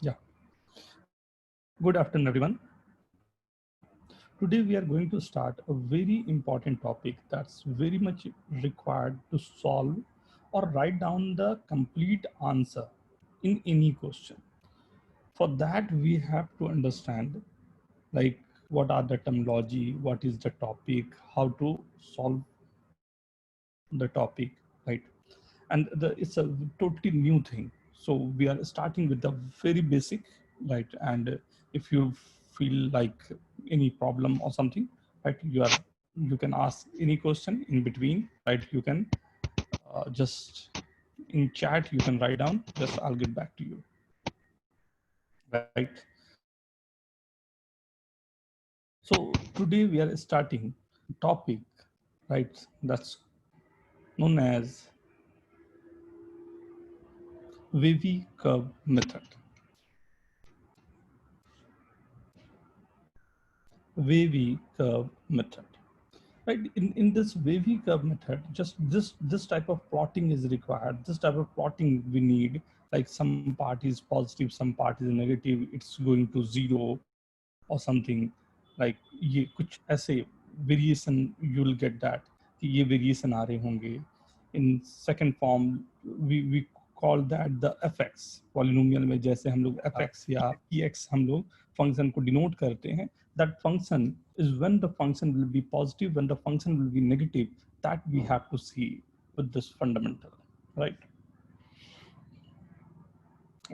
Yeah. Good afternoon, everyone. Today we are going to start a very important topic that's very much required to solve or write down the complete answer in any question. For that, we have to understand like what are the terminology, what is the topic, how to solve the topic, right? And it's a totally new thing. So we are starting with the very basic, right? And if you feel like any problem or something, right, you can ask any question in between, right? You can just in chat you can write down. Just I'll get back to you, right? So today we are starting topic, right? That's known as wavy curve method. Wavy curve method. Right, in this wavy curve method, just this type of plotting is required. This type of plotting we need, like some part is positive, some part is negative, it's going to zero or something. Like ये कुछ ऐसे variation you will get that कि ये variation आ रहे होंगे. In second form we call that the fx. Polynomial में जैसे हम लोग fx या ex हम लोग function को denote करते हैं, that function is when the function will be positive, when the function will be negative, that we have to see with this fundamental, right?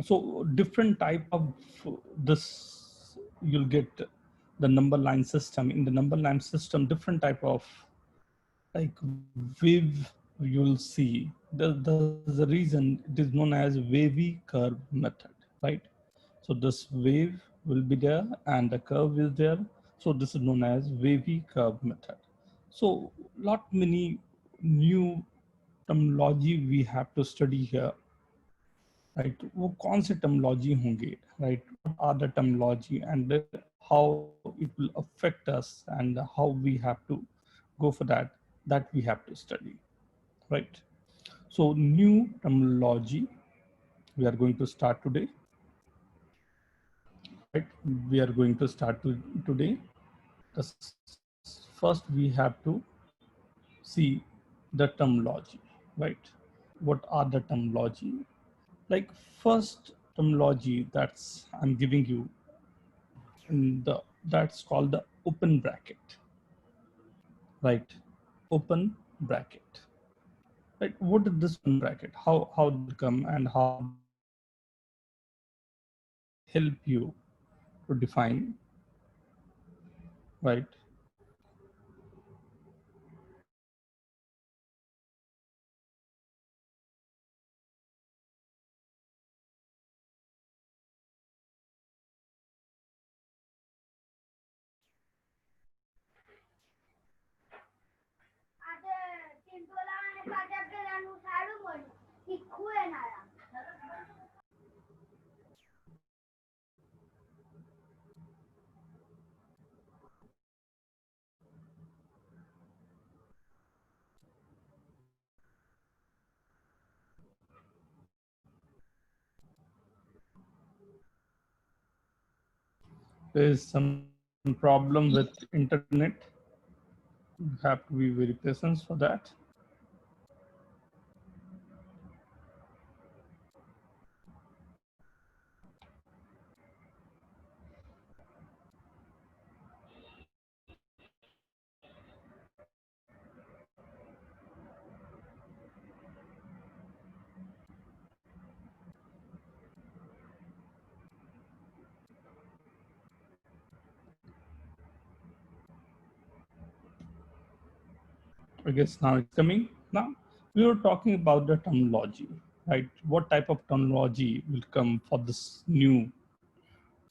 So different type of this, you'll get the number line system. In the number line system, different type of like wave you'll see. There's a reason it is known as wavy curve method, right? So this wave will be there and the curve is there. So this is known as wavy curve method. So lot many new terminology we have to study here, right? वो कौन से terminology होंगे, right? What are the terminology and how it will affect us and how we have to go for that, that we have to study, right? So new terminology we are going to start today, right? We are going to start today. First we have to see the terminology, right? What are the terminology? Like first terminology that's I'm giving you in the, that's called the open bracket, right? Open bracket, right? What is this open bracket? How did it come and how help you to define, right? There is some problem with internet. You have to be very patient for that. I guess now it's coming. Now we were talking about the terminology, right? What type of terminology will come for this new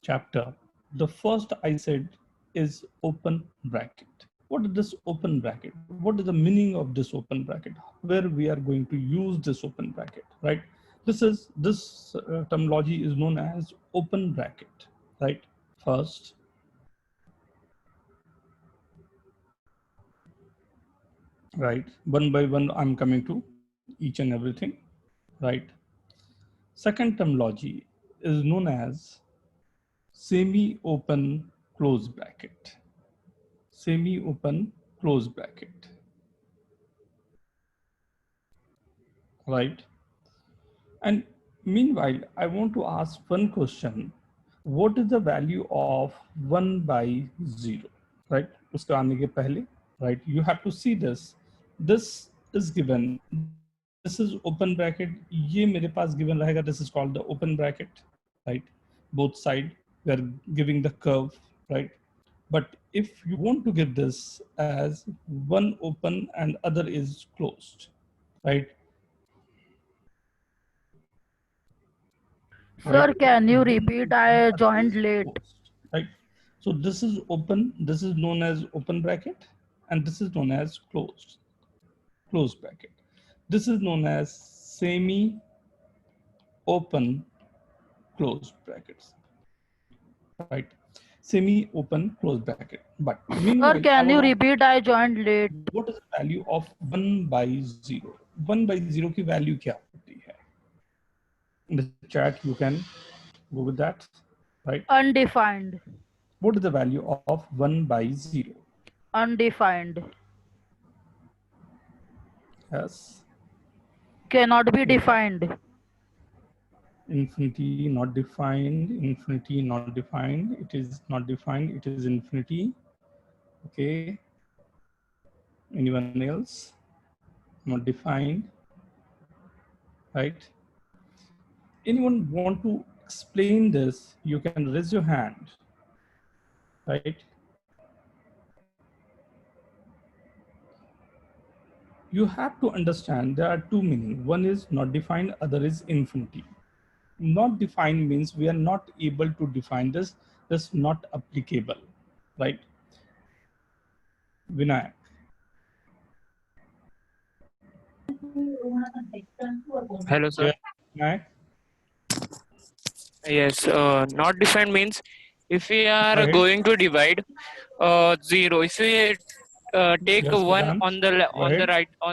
chapter? The first I said is open bracket. What is this open bracket? What is the meaning of this open bracket? Where we are going to use this open bracket, right? This terminology is known as open bracket, right? First, right? One by one, I'm coming to each and everything, right? Second terminology. is known as semi-open close bracket. Semi-open close bracket, right? And meanwhile, I want to ask one question. What is the value of 1 by 0? Right? Uska aane ke pehle, right? You have to see this. This is given. This is open bracket. ये मेरे पास given रहेगा. This is called the open bracket, right? Both side we are giving the curve, right? But if you want to give this as one open and other is closed, right? Sir, Right? can you One repeat? open, I other joined is late. closed, right? So this is open. This is known as open bracket, and this is known as closed bracket. This is known as semi-open closed brackets, right? Semi-open closed bracket. But Sir, meanwhile, I can want you to repeat? I joined late. ask, what is the value of 1 by 0? 1 by 0 की value क्या होती है? In the chat, you can go with that, right? Undefined. What is the value of 1 by 0? Undefined. Yes. Cannot be defined. Infinity not defined, infinity not defined, it is not defined, it is infinity. Okay. Anyone else? Not defined, right? Anyone want to explain this? You can raise your hand, right? You have to understand there are two meanings. One is not defined, other is infinity. Not defined means we are not able to define this. This not applicable, right? Vinayak. Hello, sir. Yeah, Vinayak. Yes, not defined means if we Go are ahead. going to divide zero, if we take Yes, one Vedant. Go on ahead.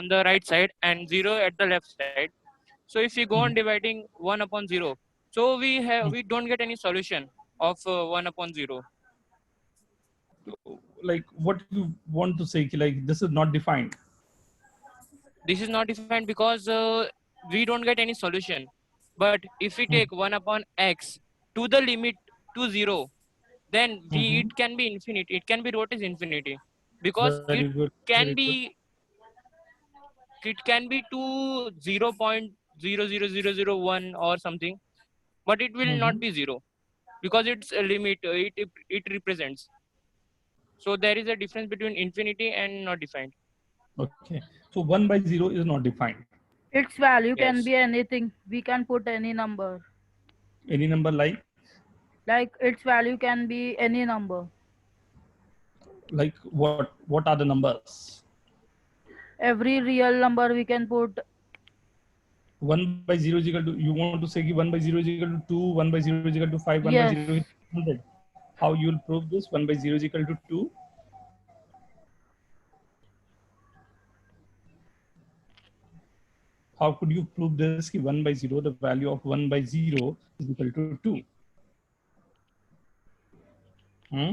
the right side and zero at the left side. So if we go on dividing one upon zero, so we don't get any solution of one upon zero. Like what you want to say, like this is not defined. This is not defined because we don't get any solution. But if we take one upon x to the limit to zero, then Mm-hmm. it can be infinite. It can be wrote as infinity because Very good, very can good. be it can be to 0.00001 or something, but it will Mm-hmm. not be zero because it's a limit. It represents. So there is a difference between infinity and not defined. Okay. So 1 by 0 is not defined. Its value can Yes. be anything. We can put any number. Any number Like its value can be any number. like what are the numbers? Every real number we can put. 1 by 0 is equal to, you want to say 1 by 0 is equal to 2, 1 by 0 is equal to 5, 1 by Yes. 0 is equal to 100. How you will prove this? 1 by 0 is equal to 2. How could you prove this? 1 by 0, the value of 1 by 0 is equal to 2. Hmm?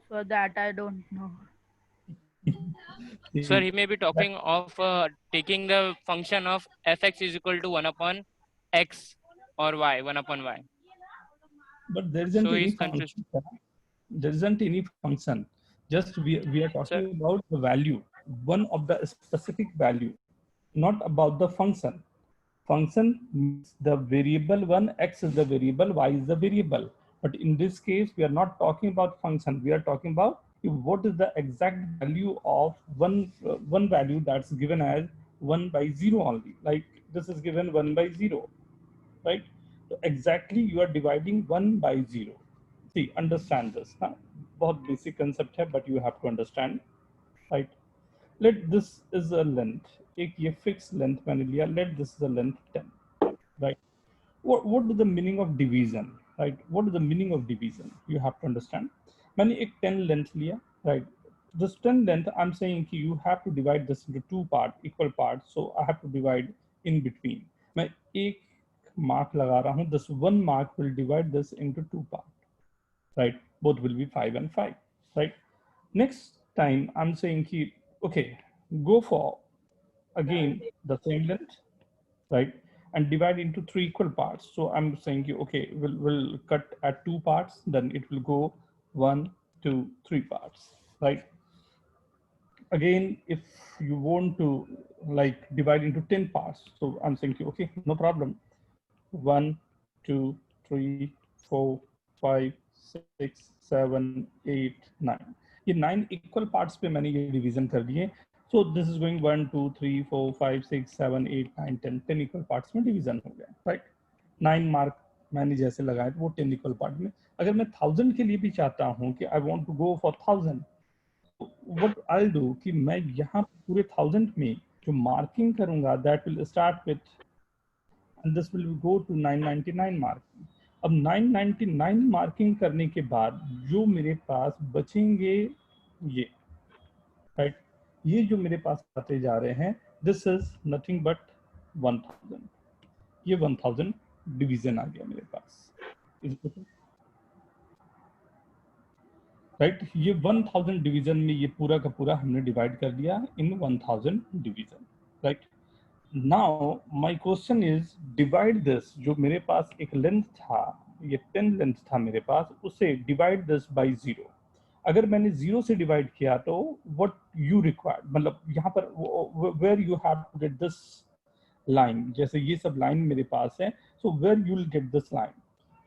So that I don't know. Sir, he may be That, talking of taking the function of fx is equal to 1 upon x or y, 1 upon y. but there isn't So any he's confused. function. There isn't any function. Just we are Sir, talking about the value, one of the specific value, not about the function. Function means the variable one, x is the variable, y is the variable. But in this case, we are not talking about function. We are talking about what is the exact value of one value that's given as 1 by 0 only. Like this is given 1 by 0, right? So exactly you are dividing 1 by 0. See, understand this. Huh? बहुत basic concept है, but you have to understand, right? Let this is a length. एक ये fixed length मैंने लिया. Let this is a length 10, right? What is the meaning of division, right? What is the meaning of division? You have to understand. मैंने एक 10 length लिया, right? This 10 length, I'm saying कि you have to divide this into two part, equal parts. So I have to divide in between. मैं एक mark लगा रहा हूँ, this one mark will divide this into two parts, right? Both will be 5 and 5, right? Next time I'm saying ki, okay, go for again the same length, right? And divide into three equal parts. So I'm saying, okay, we'll cut at two parts, then it will go 1, 2, 3 parts, right? Again, if you want to like divide into 10 parts, so I'm saying, okay, no problem. 1, 2, 3, 4, 5, 6, 7, 8, 9. ये 9 equal parts पे मैंने ये division कर दिए. So this is going 1, 2, 3, 4, 5, 6, 7, 8, 9, 10. 10 equal parts में division हो गया, right? 9 mark मैंने जैसे लगाए वो 10 equal part में. अगर मैं 1000 के लिए भी चाहता हूँ कि I want to go for 1000, what I'll do कि मैं यहाँ पूरे 1000 में जो marking करूँगा that will start with and this will go to 999 marking. अब 999 मार्किंग करने के बाद जो मेरे पास बचेंगे ये, राइट, ये जो मेरे पास आते जा रहे हैं, दिस इज नथिंग बट 1000. ये 1000 डिवीजन आ गया मेरे पास, राइट. ये 1000 डिवीजन में ये पूरा का पूरा हमने डिवाइड कर दिया इन 1000 division, right. Now my question is divide this, जो मेरे पास एक लेंथ था, ये 10 लेंथ था मेरे पास, उसे डिवाइड दिस बाय 0. अगर मैंने 0 से डिवाइड किया तो व्हाट यू रिक्वायर्ड, मतलब यहाँ पर where you have to get this line, जैसे ये सब लाइन मेरे पास है, so where you will get this line.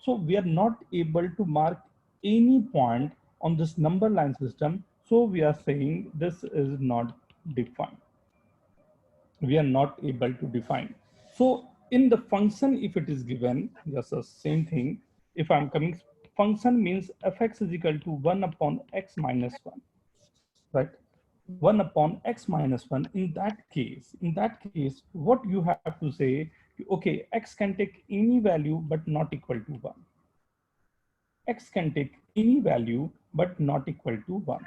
So we are not able to mark any point on this number line system, so we are saying this is not defined. We are not able to define. So in the function, if it is given, just the same thing. If I'm coming, function means fx is equal to 1 upon x minus 1, right? 1 upon x minus 1. In that case, what you have to say, okay, x can take any value but not equal to 1. X can take any value but not equal to 1,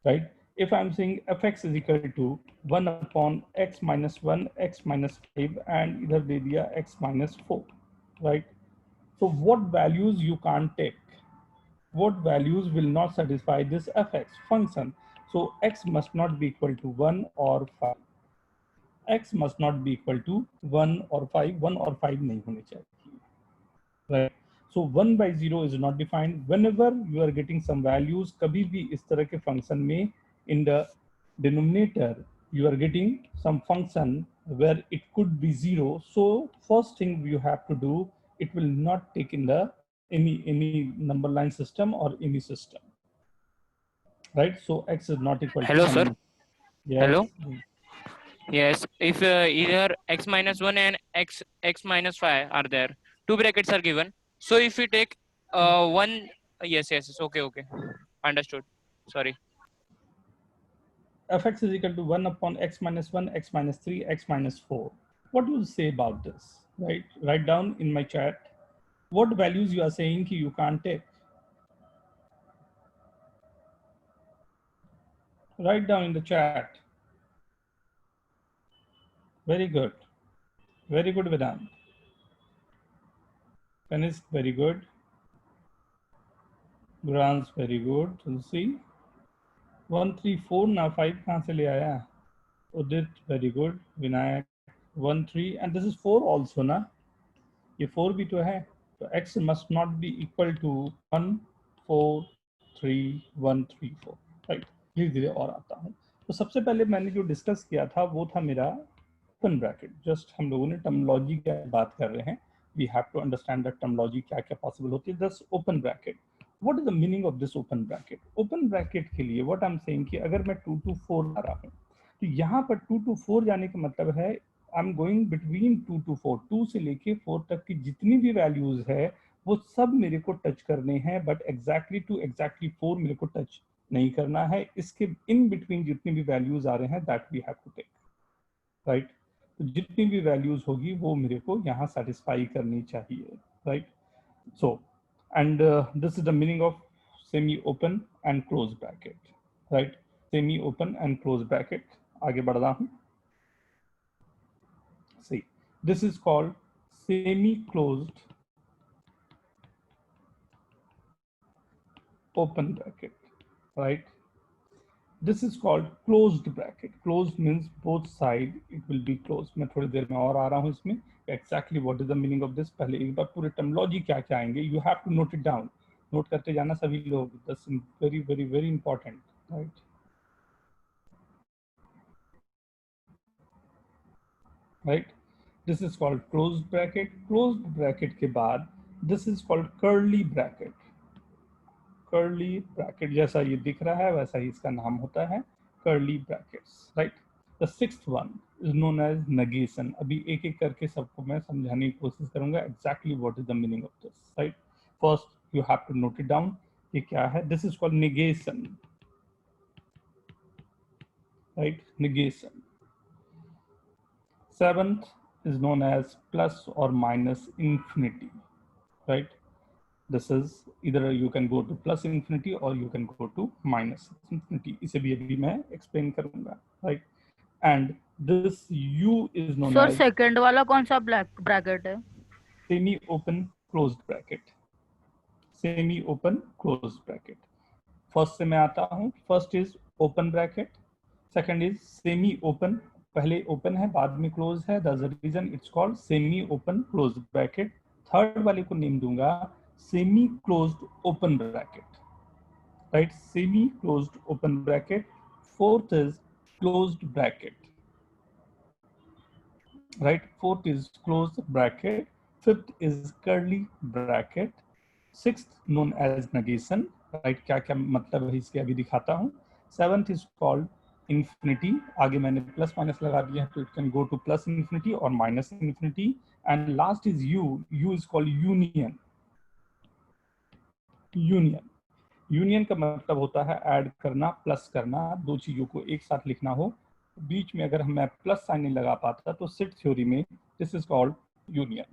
right? If I'm saying fx is equal to 1 upon x minus 1, x minus 5, and इधर दे दिया x minus 4, right? So what values you can't take? What values will not satisfy this fx function? So x must not be equal to 1 or 5. X must not be equal to 1 or 5. 1 or 5 नहीं होने चाहिए, right? So 1 by 0 is not defined. Whenever you are getting some values, कभी भी इस तरह के function में in the denominator you are getting some function where it could be 0. So first thing you have to do, it will not take in the any number line system or any system, right? So x is not equal Hello, to 1. sir. Yes. Hello. Yes, if either x minus 1 and x minus 5 are there, two brackets are given. So if we take one, yes, okay, understood. Sorry. Fx is equal to 1 upon x minus 1, x minus 3, x minus 4. What do you say about this, right? Write down in my chat what values you are saying you can't take. Write down in the chat. Very good. Very good, Vedant. Finish, very good. Grants, very good. Tulsi. 1, 3, 4 now 5 कहाँ से ले आया? Udit, very good. Vinayak, 1, 3, and this is 4 also ना? ये 4 भी तो है. So x must not be equal to 1, 4, 3, 1, 3, 4. Right? धीरे धीरे और आता हूँ. तो सबसे पहले मैंने जो डिस्कस किया था वो था मेरा ओपन ब्रैकेट. जस्ट हम लोगों ने टर्मिनोलॉजी की बात कर रहे हैं. We have to understand that terminology क्या क्या पॉसिबल होती है. दस open bracket. What is the meaning of this open bracket? Open bracket के लिए व्हाट आई एम सेइंग कि अगर मैं 2 to 4 ला रहा हूँ तो यहाँ पर 2 to 4 जाने का मतलब है I am going between 2 to 4. 2 से लेके 4 तक की जितनी भी वैल्यूज है वो सब मेरे को टच करने हैं, बट एग्जैक्टली टू एग्जैक्टली 4 मेरे को टच नहीं करना है. इसके इन बिटवीन जितनी भी वैल्यूज आ रहे हैं that we have to take, right? तो जितनी भी वैल्यूज होगी वो मेरे को यहाँ सेटिस्फाई करनी चाहिए, right? So and this is the meaning of semi open and close bracket, right? Semi open and close bracket. आगे बढ़ रहा हूँ. सी This is called semi-closed open bracket, right? This is called closed bracket. Closed means both side it will be closed. मैं थोड़ी देर में और आ रहा हूँ इसमें exactly what is the meaning of this. पहले एक बार पूरे terminology क्या क्या आएंगे, you have to note it down. Note करते जाना सभी लोग. That's very very very important, right? Right? This is called closed bracket. Closed bracket के बाद this is called curly bracket. Curly bracket जैसा ये दिख रहा है वैसा ही इसका नाम होता है, curly brackets, right? The sixth one is known as negation. अभी एक एक करके सबको मैं समझाने की कोशिश करूंगा exactly what is the meaning of this, right? First you have to note it down. ये क्या है? This is called negation, right? Negation. Seventh is known as plus or minus infinity, right? This is either you can go to plus infinity or you can go to minus infinity. इसे भी अभी मैं explain करूंगा, right? And this U is known sir as second वाला कौन सा bracket है? semi-open closed bracket. Semi-open closed bracket. First से मैं आता हूँ. First is open bracket. Second is semi-open. पहले open है बाद में close है. That's the reason it's called semi-open closed bracket. Third वाले को नेम दूंगा semi-closed open bracket, right? Semi-closed open bracket. Fourth is closed bracket, right? Fourth is closed bracket. Fifth is curly bracket. Sixth known as negation, right? क्या क्या मतलब है इसके अभी दिखाता हूँ. Seventh is called infinity. आगे मैंने plus minus लगा दिया है तो it can go to plus infinity or minus infinity. And last is U. U is called union. Union. Union का मतलब होता है ऐड करना, प्लस करना, दो चीजों को एक साथ लिखना हो. बीच में अगर मैं प्लस साइन नहीं लगा पाता तो सेट थ्योरी में दिस इज कॉल्ड यूनियन.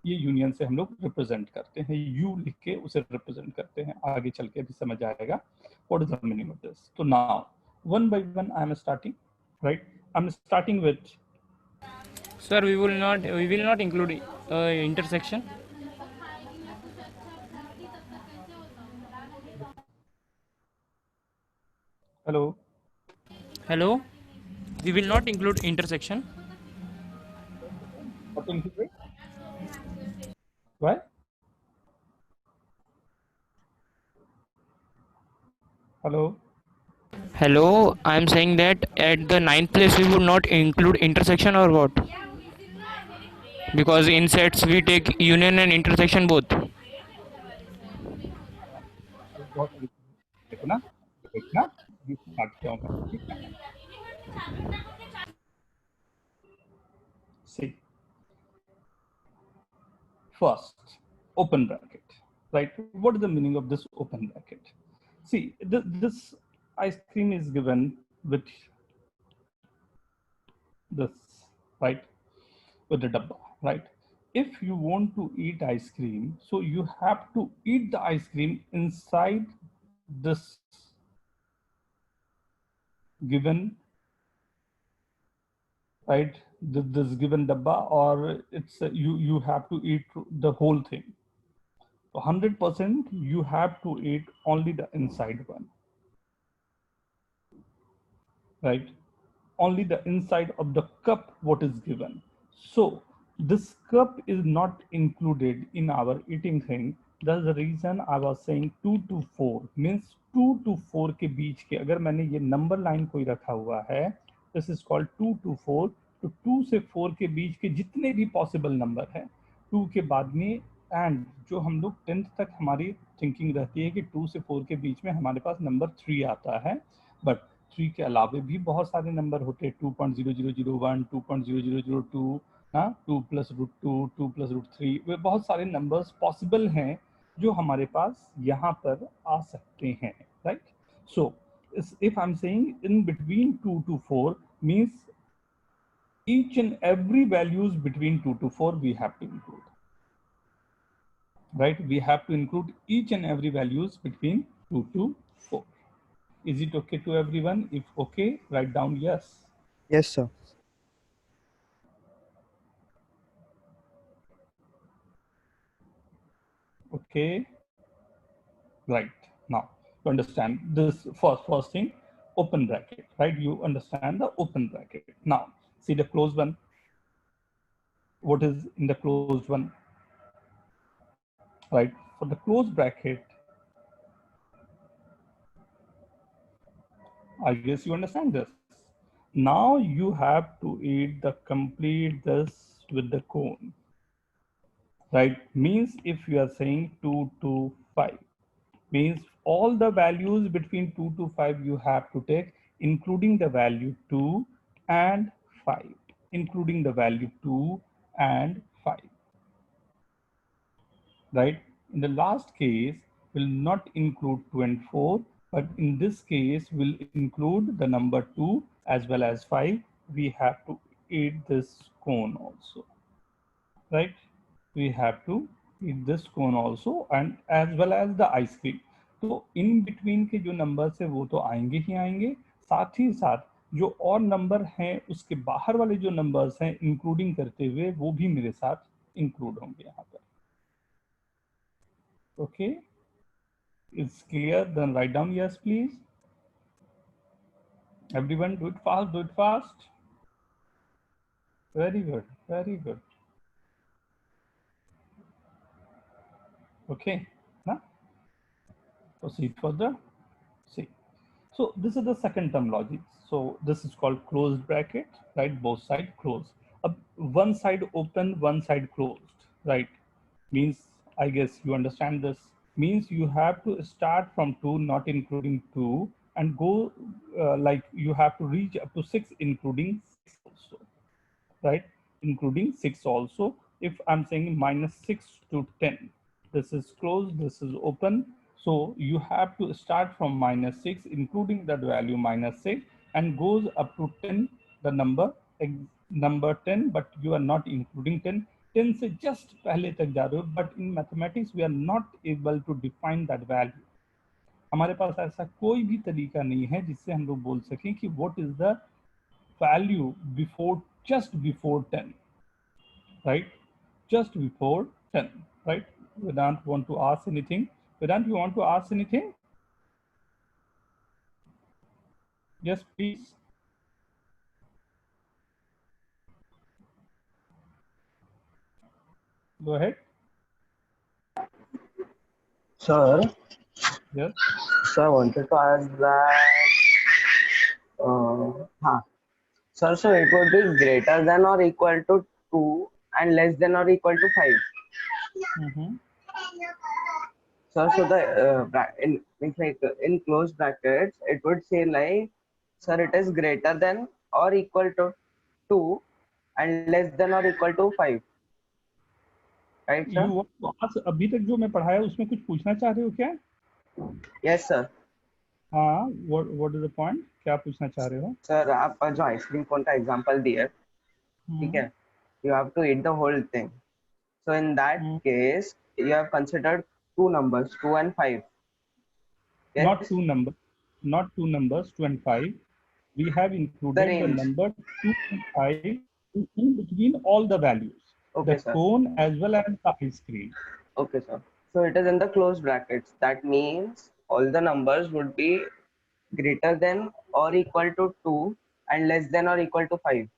ये यूनियन से हम लोग रिप्रेजेंट करते हैं, यू लिख के उसे रिप्रेजेंट करते हैं. आगे चल के भी समझ आएगा what is the meaning of this. तो now one by one I am starting, right? I am starting with Sir, we will not include intersection. Hello. Hello, we will not include intersection. Why? Hello. Hello, I am saying that at the ninth place we would not include intersection or what? Because in sets we take union and intersection both. देखो ना, देखना start किया होगा, ठीक है? See, first open bracket, right? What is the meaning of this open bracket? See, this ice cream is given with this, right? With the dabba, right? If you want to eat ice cream, so you have to eat the ice cream inside this given, right? This given dabba, or it's you have to eat the whole thing. So 100% you have to eat only the inside one, right? Only the inside of the cup what is given. So this cup is not included in our eating thing. That's the reason I was saying 2 to 4 means 2 to 4 के बीच के अगर मैंने ये number line कोई रखा हुआ है, this is called 2 to 4. तो 2 से 4 के बीच के जितने भी पॉसिबल नंबर है, 2 के बाद में एंड जो हम लोग 10th तक हमारी थिंकिंग रहती है कि 2 से 4 के बीच में हमारे पास नंबर 3 आता है, बट 3 के अलावे भी बहुत सारे नंबर होते हैं. 2.0001, 2.0002, हाँ, 2 प्लस रूट 2, 2 प्लस रूट 3, वे बहुत सारे नंबर्स पॉसिबल हैं जो हमारे पास यहाँ पर आ सकते हैं, right? So if I am saying in between 2 to 4 means each and every values between 2 to 4 we have to include, right? We have to include each and every values between 2 to 4. Is it okay to everyone? If okay, write down yes. Yes, sir. Okay, right. Now to understand this first thing, open bracket, right? You understand the open bracket. Now see the closed one. What is in the closed one? Right, for the closed bracket, I guess you understand this. Now you have to add the complete this with the cone, right? Means if you are saying 2 to 5, means all the values between 2 to 5 you have to take, including the value 2 and 5, including the value 2 and 5, right? In the last case, will not include 2 and 4, but in this case will include the number 2 as well as 5. We have to add this cone also, right? We have to add this cone also and as well as the ice cream. तो in between के जो numbers है वो तो आएंगे ही आएंगे, साथ ही साथ जो और नंबर हैं उसके बाहर वाले जो नंबर्स हैं इंक्लूडिंग करते हुए वो भी मेरे साथ इंक्लूड होंगे यहाँ पर. Okay, it's clear, then write down yes please. Everyone do it fast, do it fast. Very good, very good. Okay, now proceed further. See, so this is the second term logic. So this is called closed bracket, right? Both sides closed. One side open, one side closed, right? Means, I guess you understand this. Means you have to start from 2, not including 2, and go like you have to reach up to 6, including 6 also, right? Including 6 also. If I'm saying minus 6 to 10, this is closed, this is open. So you have to start from minus 6, including that value minus 6, and goes up to 10, the number 10, but you are not including 10. 10 से just पहले तक जा रहे हो, but in mathematics we are not able to define that value. हमारे पास ऐसा कोई भी तरीका नहीं है जिससे हम लोग बोल सकें कि what is the value before, just before 10, right? Just before 10, right? Vedant want to ask anything? Vedant, you want to ask anything? Yes, please. Go ahead. Sir, Yes. I wanted to ask that. Sir, so it would be greater than or equal to 2 and less than or equal to 5. Mm-hmm. Sir, so the in closed brackets, it would say like, sir, it is greater than or equal to 2 and less than or equal to 5. Right, sir? You want to ask, अभी तक जो मैं पढ़ाया उसमें कुछ पूछना चाह रहे हो क्या? Yes, sir. हाँ, what is the point? क्या पूछना चाह रहे हो? Sir, आप जो आइसक्रीम कोन का एग्जांपल दिया, ठीक है? You have to eat the whole thing. So in that case, you have considered two numbers, 2 and 5. Yes? Not two numbers, 2 and 5. We have included the number 2 and 5 in between all the values. Okay, the sir. Cone as well as the ice cream. Okay, sir. So it is in the closed brackets. That means all the numbers would be greater than or equal to 2 and less than or equal to 5.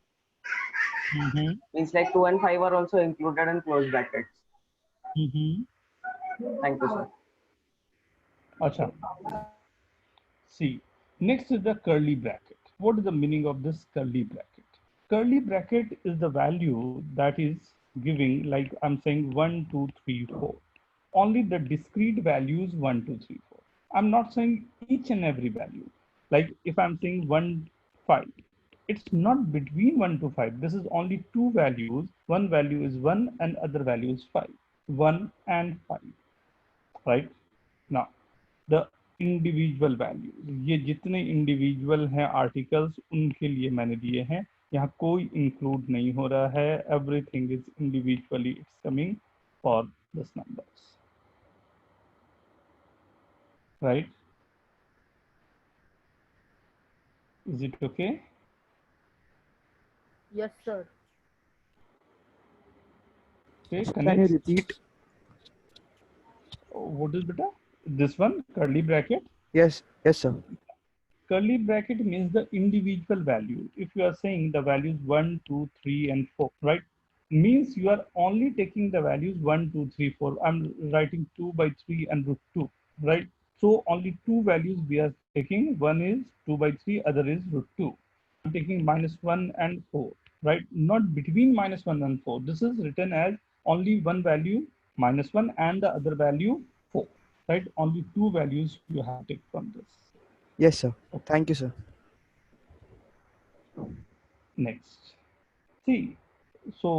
Means like 2 and 5 are also included in closed brackets. Thank you, sir. Acha. See, next is the curly bracket. What is the meaning of this curly bracket? Curly bracket is the value that is giving, like I'm saying 1, 2, 3, 4. Only the discrete values 1, 2, 3, 4. I'm not saying each and every value. Like if I'm saying 1, 5, it's not between 1 to 5. This is only two values. One value is 1 and other value is 5. 1 and 5. Right? Now, the individual values, ये जितने individual हैं articles उनके लिए मैंने दिए हैं, यहाँ कोई इंक्लूड नहीं हो रहा है. Everything is individually it's coming for this numbers, right? Is it okay? Yes, sir. Okay, Can you repeat? what is beta? This one, curly bracket. Yes, sir. Curly bracket means the individual value. If you are saying the values 1, 2, 3, and 4, right? Means you are only taking the values 1, 2, 3, 4. I'm writing 2 by 3 and root 2, right? So only two values we are taking. One is 2 by 3, other is root 2. I'm taking -1 and 4, right? Not between -1 and 4. This is written as only one value -1 and the other value 4, right? Only two values you have to take from this. Yes, sir. Thank you, sir. Next, see, so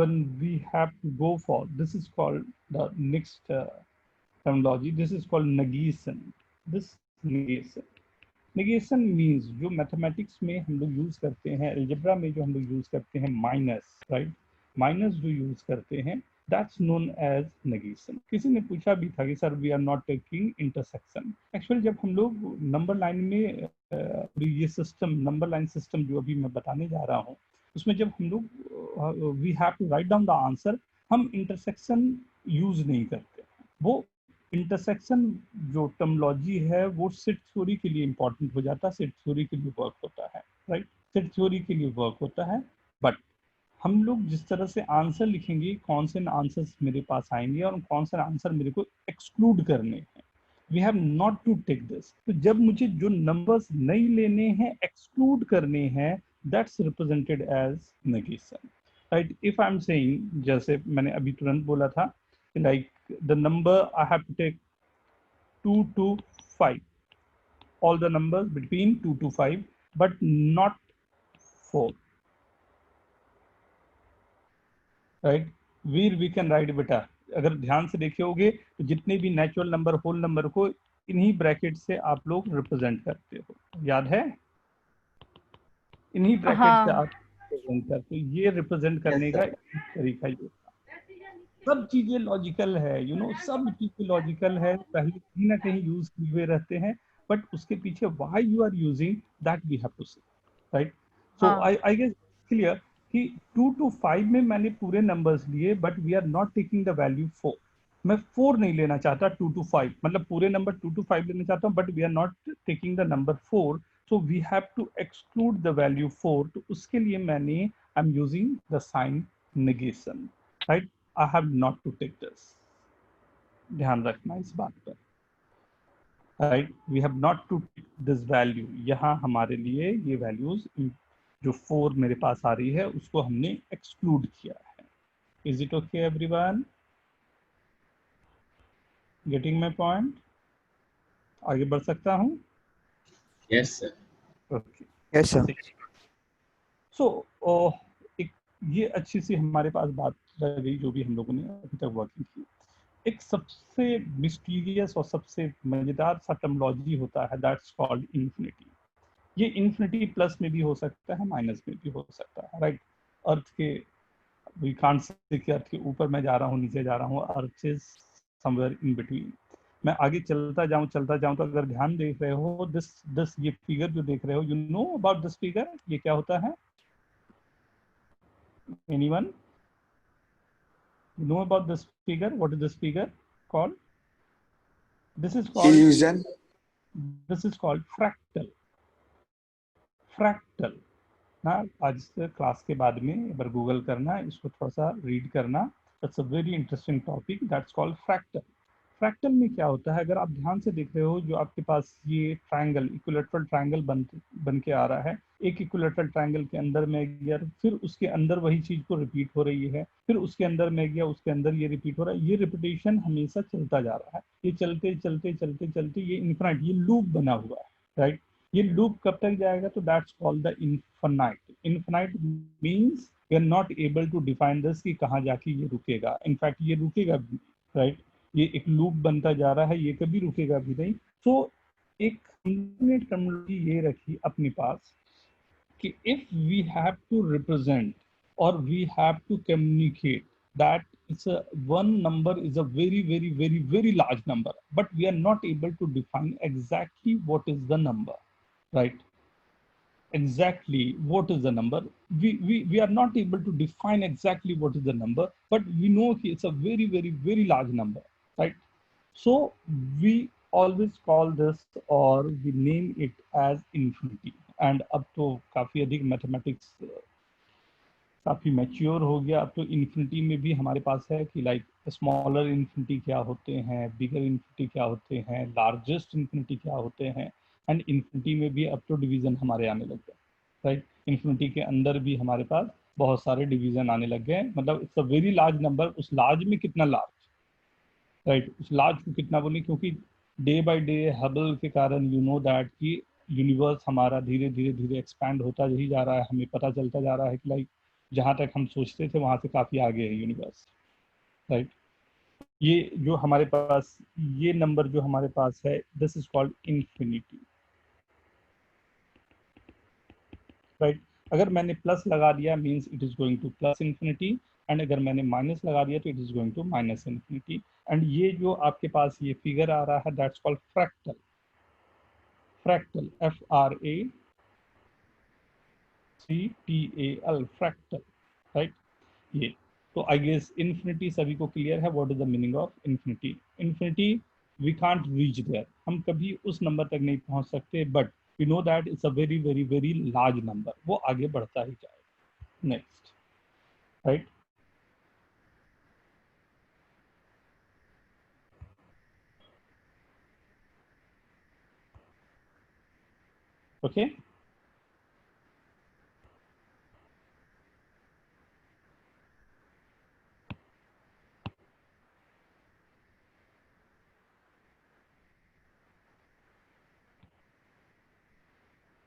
when we have to go for, this is called the next terminology, this is called negation. This negation means जो mathematics में हम लोग use करते हैं, algebra में जो हम लोग यूज करते हैं माइनस, राइट? माइनस जो यूज करते हैं, दैट्स नोन एज नेगेशन. किसी ने पूछा भी था कि sir we are not taking intersection. Actually जब हम लोग नंबर लाइन में ये सिस्टम, नंबर लाइन सिस्टम जो अभी मैं बताने जा रहा हूँ, उसमें जब हम लोग we have to write down the answer, हम इंटरसेक्शन यूज नहीं करते. वो इंटरसेक्शन जो टर्मोलॉजी है वो सेट थ्योरी के लिए इंपॉर्टेंट हो जाता है, सेट थ्योरी के लिए वर्क होता है, राइट? सेट थ्योरी के लिए वर्क होता है. बट हम लोग जिस तरह से आंसर लिखेंगे, कौन से आंसर्स मेरे पास आएंगे और कौन से आंसर मेरे को एक्सक्लूड करने हैं, we have not to take this. तो जब मुझे जो नंबर्स नहीं लेने हैं, एक्सक्लूड करने हैं, that's represented as negation, right? If I am saying, जैसे मैंने अभी तुरंत बोला था, like the number I have to take 2 to 5, all the numbers between 2 to 5, but not 4, right? We can write beta. अगर ध्यान से देखोगे तो जितने भी नेचुरल नंबर, होल नंबर को इन्हीं ब्रैकेट से आप लोग रिप्रेजेंट करते हो, याद है? इन्हीं ब्रैकेट से आप रिप्रेजेंट करते हो. ये रिप्रेजेंट करने का तरीका ये. सब चीजें लॉजिकल है, यू नो, सब चीजें लॉजिकल है, पहले कहीं ना कहीं यूज किए हुए रहते हैं, बट उसके पीछे why you are using that we have to see, right? So I guess clear कि 2 to 5 में मैंने पूरे नंबर्स लिए, but we are not taking the value 4. मैं 4 नहीं लेना चाहता, 2 to 5 मतलब पूरे नंबर 2 to 5 लेना चाहता हूँ, but we are not taking the number 4. So we have to exclude the value 4. तो उसके लिए मैंने I am using the sign negation, right? I have not to take this. ध्यान रखना इस बात पर, right? We have not to take this value. यहाँ हमारे लिए ये values जो 4 मेरे पास आ रही है उसको हमने exclude किया है. Is it okay everyone? Getting my point? आगे बढ़ सकता हूँ? Yes, sir. Okay. Yes, sir. So ये अच्छी सी हमारे पास बात रह गई जो भी हम लोगों ने अभी तक वर्किंग की. एक सबसे मिस्टीरियस और सबसे मजेदार सा टर्मिनोलॉजी होता है, दैट्स कॉल्ड इन्फिनिटी. ये इन्फिनिटी प्लस में भी हो सकता है, माइनस में भी हो सकता है, राइट? अर्थ के, वी कांट से कि अर्थ के ऊपर मैं जा रहा हूँ, नीचे जा रहा हूँ, earth is somewhere in between. मैं आगे चलता जाऊँ तो अगर ध्यान देख रहे हो, दिस ये फिगर जो देख रहे हो, you know about this figure, ये क्या होता है? Anyone? You know about this figure? What is this figure called? This is called Illusion. This is called fractal. Fractal. ना आज क्लास के बाद में एक बार गूगल करना, इसको थोड़ा सा रीड करना. That's a very interesting topic. That's called fractal. Fractal में क्या होता है, अगर आप ध्यान से देख रहे हो, जो आपके पास ये ट्रायंगल, इक्विलैटरल ट्रायंगल बन के आ रहा है, एक इक्विलैटरल ट्रायंगल के अंदर में गया, फिर उसके अंदर वही चीज को रिपीट हो रही है, फिर उसके अंदर में गया, उसके अंदर ये रिपीट हो रहा है. ये रिपीटेशन हमेशा चलता जा रहा है. ये चलते चलते चलते चलते ये इनफिनाइट, ये लूप बना हुआ है, राइट? ये लूप कब तक जाएगा? तो that's called the infinite. Infinite means we are not able to define this कि कहाँ जाके ये रुकेगा. इनफैक्ट ये रुकेगा भी, राइट? ये एक लूप बनता जा रहा है, ये कभी रुकेगा भी नहीं. तो एक टर्मिनोलॉजी ये रखी अपने पास कि if we have to represent और we have to communicate that it's a one number is a very very very very large number, but we are not able to define exactly what is the number, right? Exactly what is the number, we are not able to define exactly what is the number, but we know it's a very very very large number, right? So we always call this or we name it as infinity. And अब तो काफी अधिक mathematics काफी mature हो गया। अब तो infinity में भी हमारे पास है कि लाइक स्मॉलर इन्फिनिटी क्या होते हैं, बिगर इन्फिनिटी क्या होते हैं, लार्जेस्ट इन्फिनिटी क्या होते हैं, एंड इन्फिनिटी में भी अब तो डिवीजन हमारे आने लग गए, राइट। इन्फिनिटी के अंदर भी हमारे पास बहुत सारे डिवीजन आने लग गए, मतलब it's a very large number. उस लार्ज में कितना लार्ज, राइट, उस लार्ज को कितना बोले, क्योंकि डे बाय डे हबल के कारण यू नो दैट कि यूनिवर्स हमारा धीरे धीरे धीरे एक्सपैंड होता ही जा रहा है। हमें पता चलता जा रहा है कि लाइक जहाँ तक हम सोचते थे वहाँ से काफ़ी आगे है यूनिवर्स, राइट। ये जो हमारे पास ये नंबर जो हमारे पास है, this is called infinity, right. अगर मैंने प्लस लगा दिया means it is going to plus infinity, and अगर मैंने माइनस लगा दिया तो it is going to minus infinity. And ये जो आपके पास ये फिगर आ रहा है that's called fractal, fractal FRACTAL, fractal, right. ये तो आई गेस इन्फिनिटी सभी को क्लियर है। What is the meaning of infinity? Infinity we can't reach there, हम कभी उस नंबर तक नहीं पहुंच सकते, but you know that it's a very very very large number, वो आगे बढ़ता ही जाएगा। Next, right. Okay,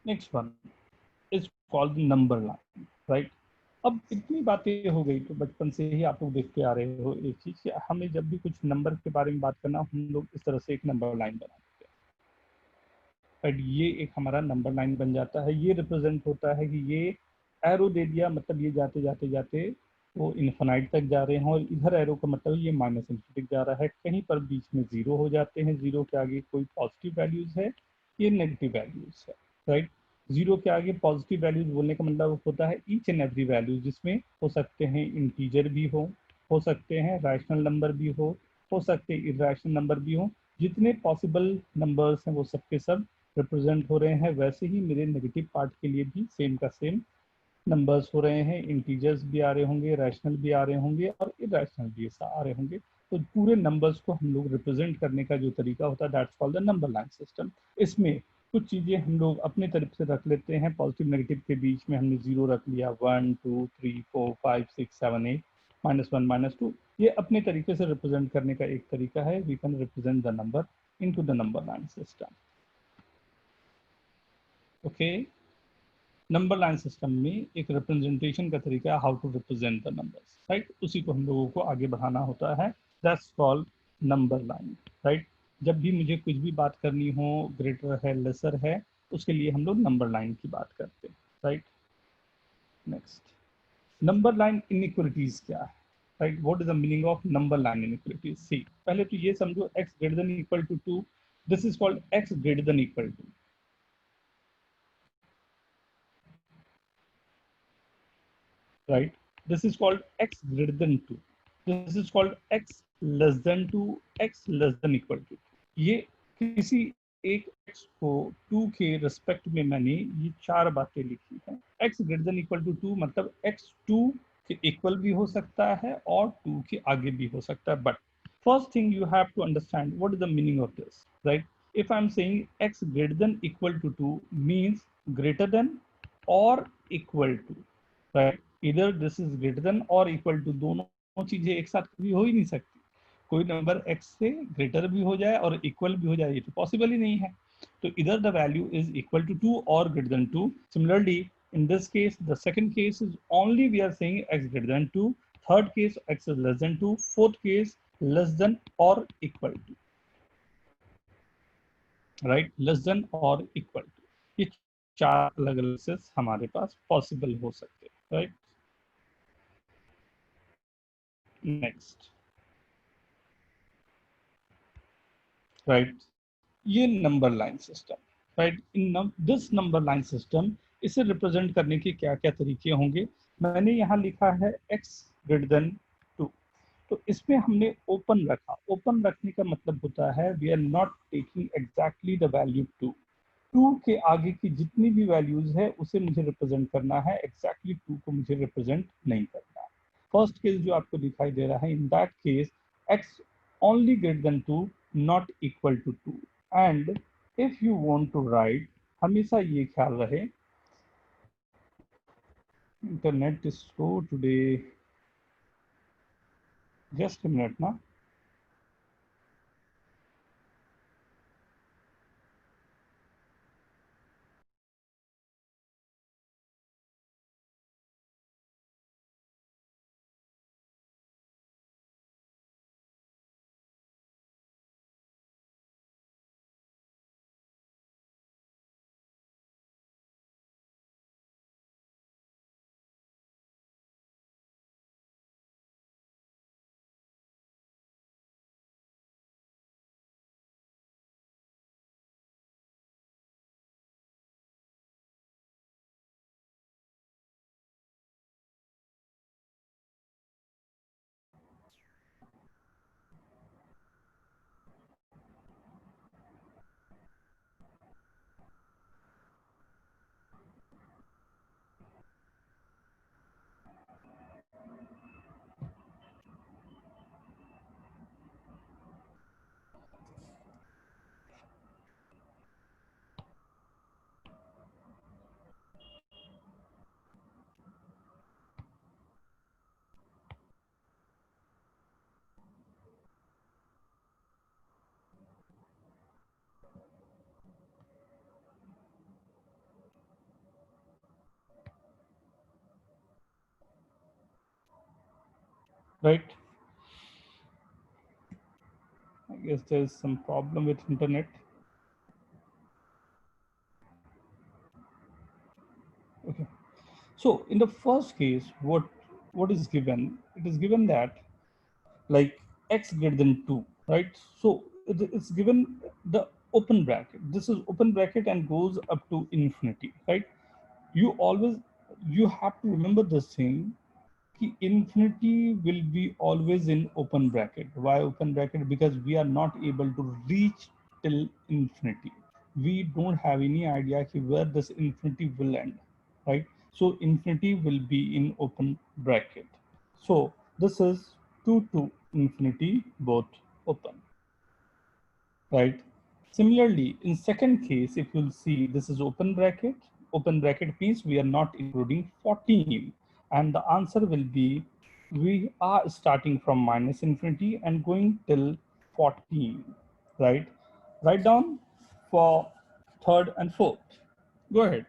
next one is called number line, right. अब इतनी बातें हो गई, तो बचपन से ही आप लोग देखते आ रहे हो एक चीज कि हमें जब भी कुछ नंबर के बारे में बात करना, हम लोग इस तरह से एक नंबर लाइन बना देते हैं, राइट। ये एक हमारा नंबर लाइन बन जाता है। ये रिप्रेजेंट होता है कि ये एरो दे दिया, मतलब ये जाते जाते जाते वो इन्फिनाइट तक जा रहे हैं, और इधर एरो का मतलब ये माइनस इन्फिनिटी जा रहा है। कहीं पर बीच में जीरो हो जाते हैं, जीरो के आगे कोई पॉजिटिव वैल्यूज है, ये नेगेटिव वैल्यूज है, राइट। जीरो के आगे पॉजिटिव वैल्यूज बोलने का मतलब होता है ईच एंड एवरी वैल्यू, जिसमें हो सकते हैं इंटीजर भी हो सकते हैं रैशनल नंबर भी हो सकते हैं इरेशनल नंबर भी हो। जितने पॉसिबल नंबर्स हैं वो सबके सब रिप्रेजेंट हो रहे हैं। वैसे ही मेरे नेगेटिव पार्ट के लिए भी सेम का सेम नंबर्स हो रहे हैं, इंटीजर्स भी आ रहे होंगे, रैशनल भी आ रहे होंगे, और इरेशनल भी आ रहे होंगे। तो पूरे नंबर्स को हम लोग रिप्रेजेंट करने का जो तरीका होता है that's called the number line system. इसमें कुछ चीजें हम लोग अपने तरफ से रख लेते हैं, पॉजिटिव नेगेटिव के बीच में हमने जीरो रख लिया, 1 2 3 4 5 6 7 8 -1 -2। ये अपने तरीके से रिप्रेजेंट करने का एक तरीका है। We can represent the number into the number line system. Okay, number line system में एक रिप्रेजेंटेशन का तरीका है how to represent the numbers, right. उसी को हम लोगों को आगे बढ़ाना होता है, that's called number line, right. जब भी मुझे कुछ भी बात करनी हो, ग्रेटर है लेसर है, उसके लिए हम लोग नंबर लाइन की बात करते हैं, right. Next, number line inequalities क्या है, right. What is the meaning of number line inequalities? See, पहले तो ये समझो x greater than equal to 2, this is called x greater than equal to, right? This is called x greater than 2. This is called x less than 2, x less than equal to 2. ये किसी एक x को 2 के respect में मैंने ये चार बातें लिखी हैं। x greater than equal to 2 मतलब x 2 के इक्वल भी हो सकता है और 2 के आगे भी हो सकता है। But first thing you have to understand what is the meaning of this, right? If I'm saying x greater than equal to 2 means greater than or equal to, right? इधर दिस इज ग्रेटर देन और equal to, दोनों चीजें एक साथ कभी हो ही नहीं सकती। कोई नंबर x से ग्रेटर भी हो जाए और इक्वल भी हो जाए, ये तो पॉसिबल ही नहीं है। तो इधर the value is equal to 2 और greater than 2। Similarly in this case the second case is only we are saying x greater than 2, third case x is less than 2, fourth case less than or equal to, right? less than or equal to, ये चार अलग अलग से हमारे पास possible हो सकते हैं, right. Next, right, ये number line system, right. In this number line system, इसे रिप्रेजेंट करने के क्या क्या तरीके होंगे? मैंने यहाँ लिखा है x ग्रेटर देन 2, तो इसमें हमने ओपन रखा। ओपन रखने का मतलब होता है we are not taking exactly the value 2 के आगे की जितनी भी वैल्यूज है उसे मुझे रिप्रेजेंट करना है, एग्जैक्टली 2 को मुझे रिप्रेजेंट नहीं करना है। फर्स्ट केस जो आपको दिखाई दे रहा है, in that case x only greater than 2 not equal to 2, and if you want to write, हमेशा ये ख्याल रहे, internet is slow today, just a minute ना। Right, I guess there's some problem with internet. Okay, so in the first case, what is given? It is given that like x greater than 2, right? So it's given the open bracket. This is open bracket and goes up to infinity, right? You always, you have to remember this thing, कि infinity will be always in open bracket. Why open bracket? Because we are not able to reach till infinity. We don't have any idea where this infinity will end, right? So infinity will be in open bracket. So this is 2 to infinity, both open, right? Similarly, in second case, if you'll see, this is open bracket means we are not including 14, and the answer will be, we are starting from minus infinity and going till 14, right? Write down for third and fourth. Go ahead.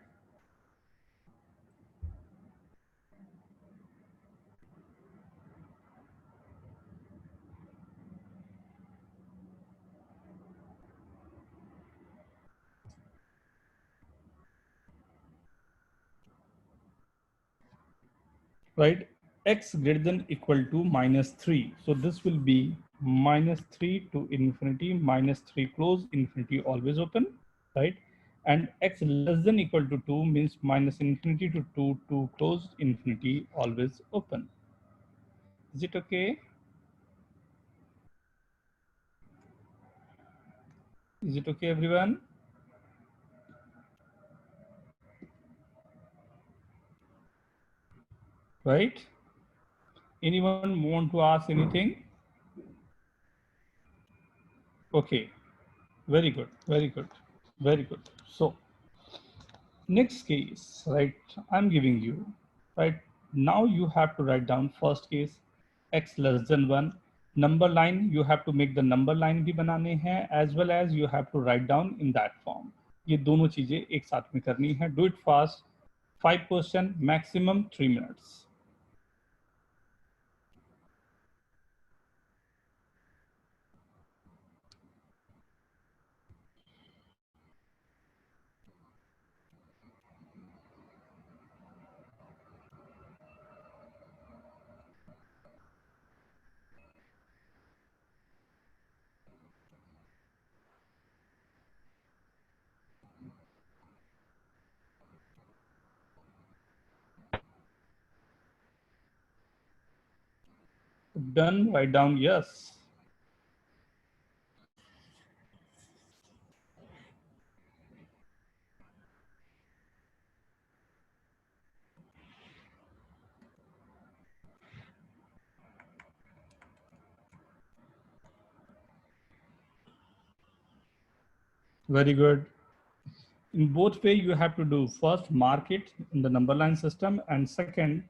Right? X greater than equal to minus 3. So this will be minus 3 to infinity, minus 3 close, infinity always open, right? And x less than equal to 2 means minus infinity to 2, 2 close, infinity always open. Is it okay? Is it okay, everyone? Right? Anyone want to ask anything? Okay, very good, very good, very good. So next case, right, I'm giving you, right, now you have to write down first case, x less than 1. Number line, you have to make the number line भी बनाने हैं, as well as you have to write down in that form. ये दोनों चीजें एक साथ में करनी है. Do it fast. 5 question, maximum 3 minutes. Done. Write down yes. Very good. In both way, you have to do first mark it in the number line system, and second,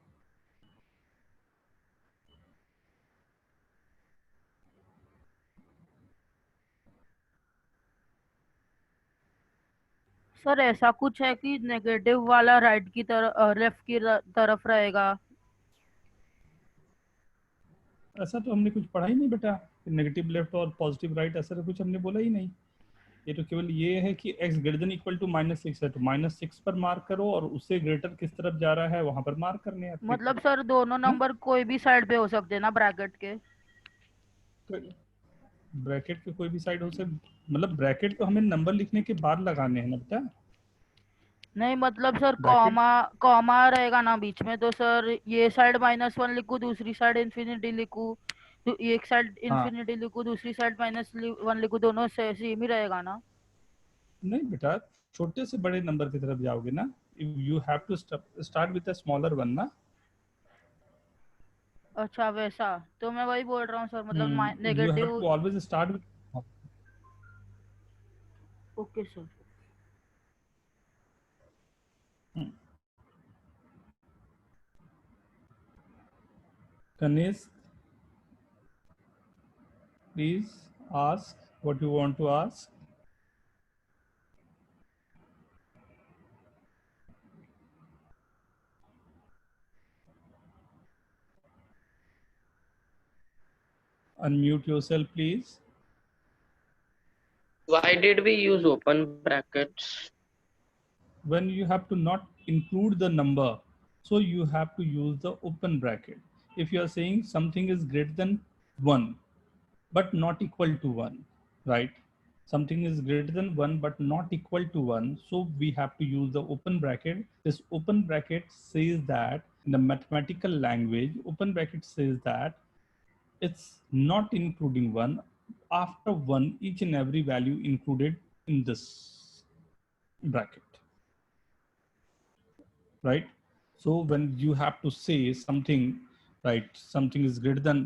sir ऐसा कुछ है कि नेगेटिव वाला right की तरफ left की तरफ रहेगा? ऐसा तो हमने कुछ पढ़ा ही नहीं बेटा, नेगेटिव लेफ्ट और पॉजिटिव राइट, ऐसा तो कुछ हमने बोला ही नहीं। ये तो केवल ये है कि x greater than equal to -6 है तो -6 पर मार्क करो, और उससे ग्रेटर किस तरफ जा रहा है वहां पर मार्क करने हैं। मतलब सर दोनों नंबर कोई भी साइड पे हो सकते हैं ना ब्रैकेट के? ब्रैकेट के कोई भी साइड हो सकते, मतलब ब्रैकेट तो हमें नंबर लिखने के बाद लगाने हैं ना बेटा। नहीं मतलब सर ब्रैकेट कॉमा रहेगा ना बीच में, तो सर ये साइड -1 लिखूं, दूसरी साइड इन्फिनिटी लिखूं, तो एक साइड हाँ इन्फिनिटी लिखूं, दूसरी साइड -1 लिखूं, दोनों सेम ही रहेगा ना? नहीं बेटा, छोटे से बड़े नंबर की तरफ जाओगे ना, you have to start with a smaller one ना। अच्छा वैसा, तो मैं वही बोल रहा हूँ सर, मतलब you have negative. To always start with. Okay sir. Ganesh, please ask what you want to ask. Unmute yourself, please. Why did we use open brackets? When you have to not include the number, so you have to use the open bracket. If you are saying something is greater than 1 but not equal to 1, right? Something is greater than 1 but not equal to 1, so we have to use the open bracket. This open bracket says that in the mathematical language, open bracket says that it's not including 1. After 1, each and every value included in this bracket, right? So when you have to say something, right, something is greater than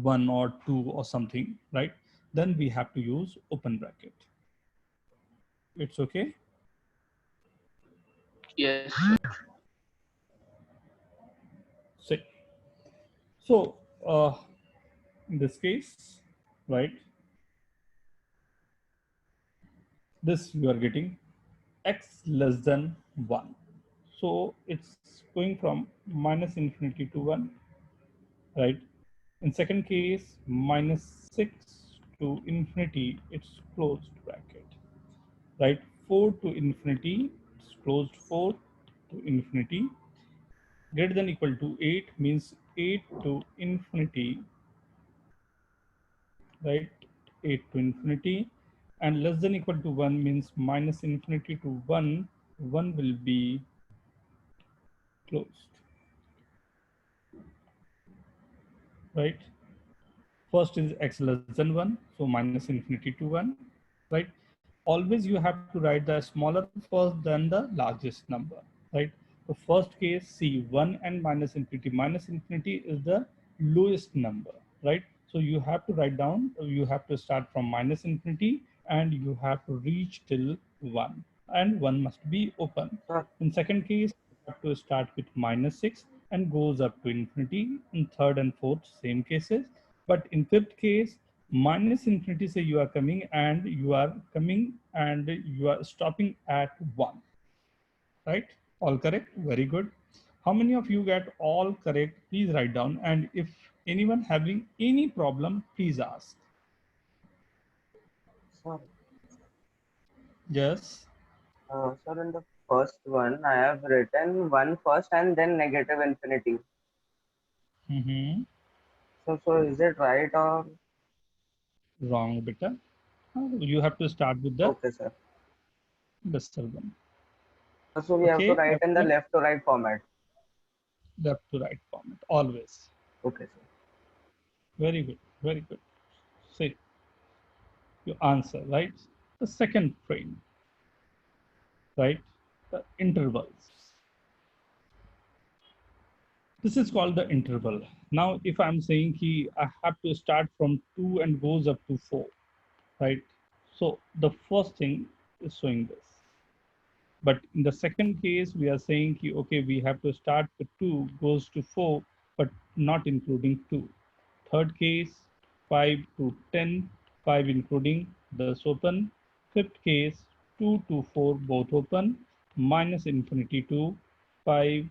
1 or 2 or something, right, then we have to use open bracket. It's okay? Yes. So in this case, right, this you are getting x less than 1. So it's going from -infinity to 1, right? In second case, -6 to infinity, it's closed bracket, right? 4 to infinity, it's closed 4 to infinity. Greater than equal to 8 means 8 to infinity, right? 8 to infinity. And less than equal to 1 means -infinity to 1, 1 will be closed, right? First is x less than 1, so -infinity to 1, right? Always you have to write the smaller first than the largest number, right? So first case, see 1 and -infinity is the lowest number, right? So you have to write down, you have to start from -infinity and you have to reach till 1, and 1 must be open. Sir, In second case, you have to start with -6 and goes up to infinity. In third and fourth, same cases. But in fifth case, -infinity say you are coming and you are stopping at 1, right? All correct? Very good. How many of you get all correct? Please write down. And if anyone having any problem, please ask. sir, Yes. sir, in the first one, I have written 1 first and then -infinity. Mm-hmm. So is it right or? Wrong, beta. You have to start with the Okay, sir. lesser one. So we have to Okay. write in the left to right format. Left to right format, always. Okay, sir. Very good. Very good. See, you answer, right? The second frame, right? The intervals. This is called the interval. Now, if I'm saying I have to start from 2 and goes up to 4, right? So the first thing is showing this. But in the second case, we are saying, okay, we have to start with 2, goes to 4, but not including 2. Third case, 5 to 10, 5 including this open. Fifth case, 2 to 4, both open, minus infinity to 5,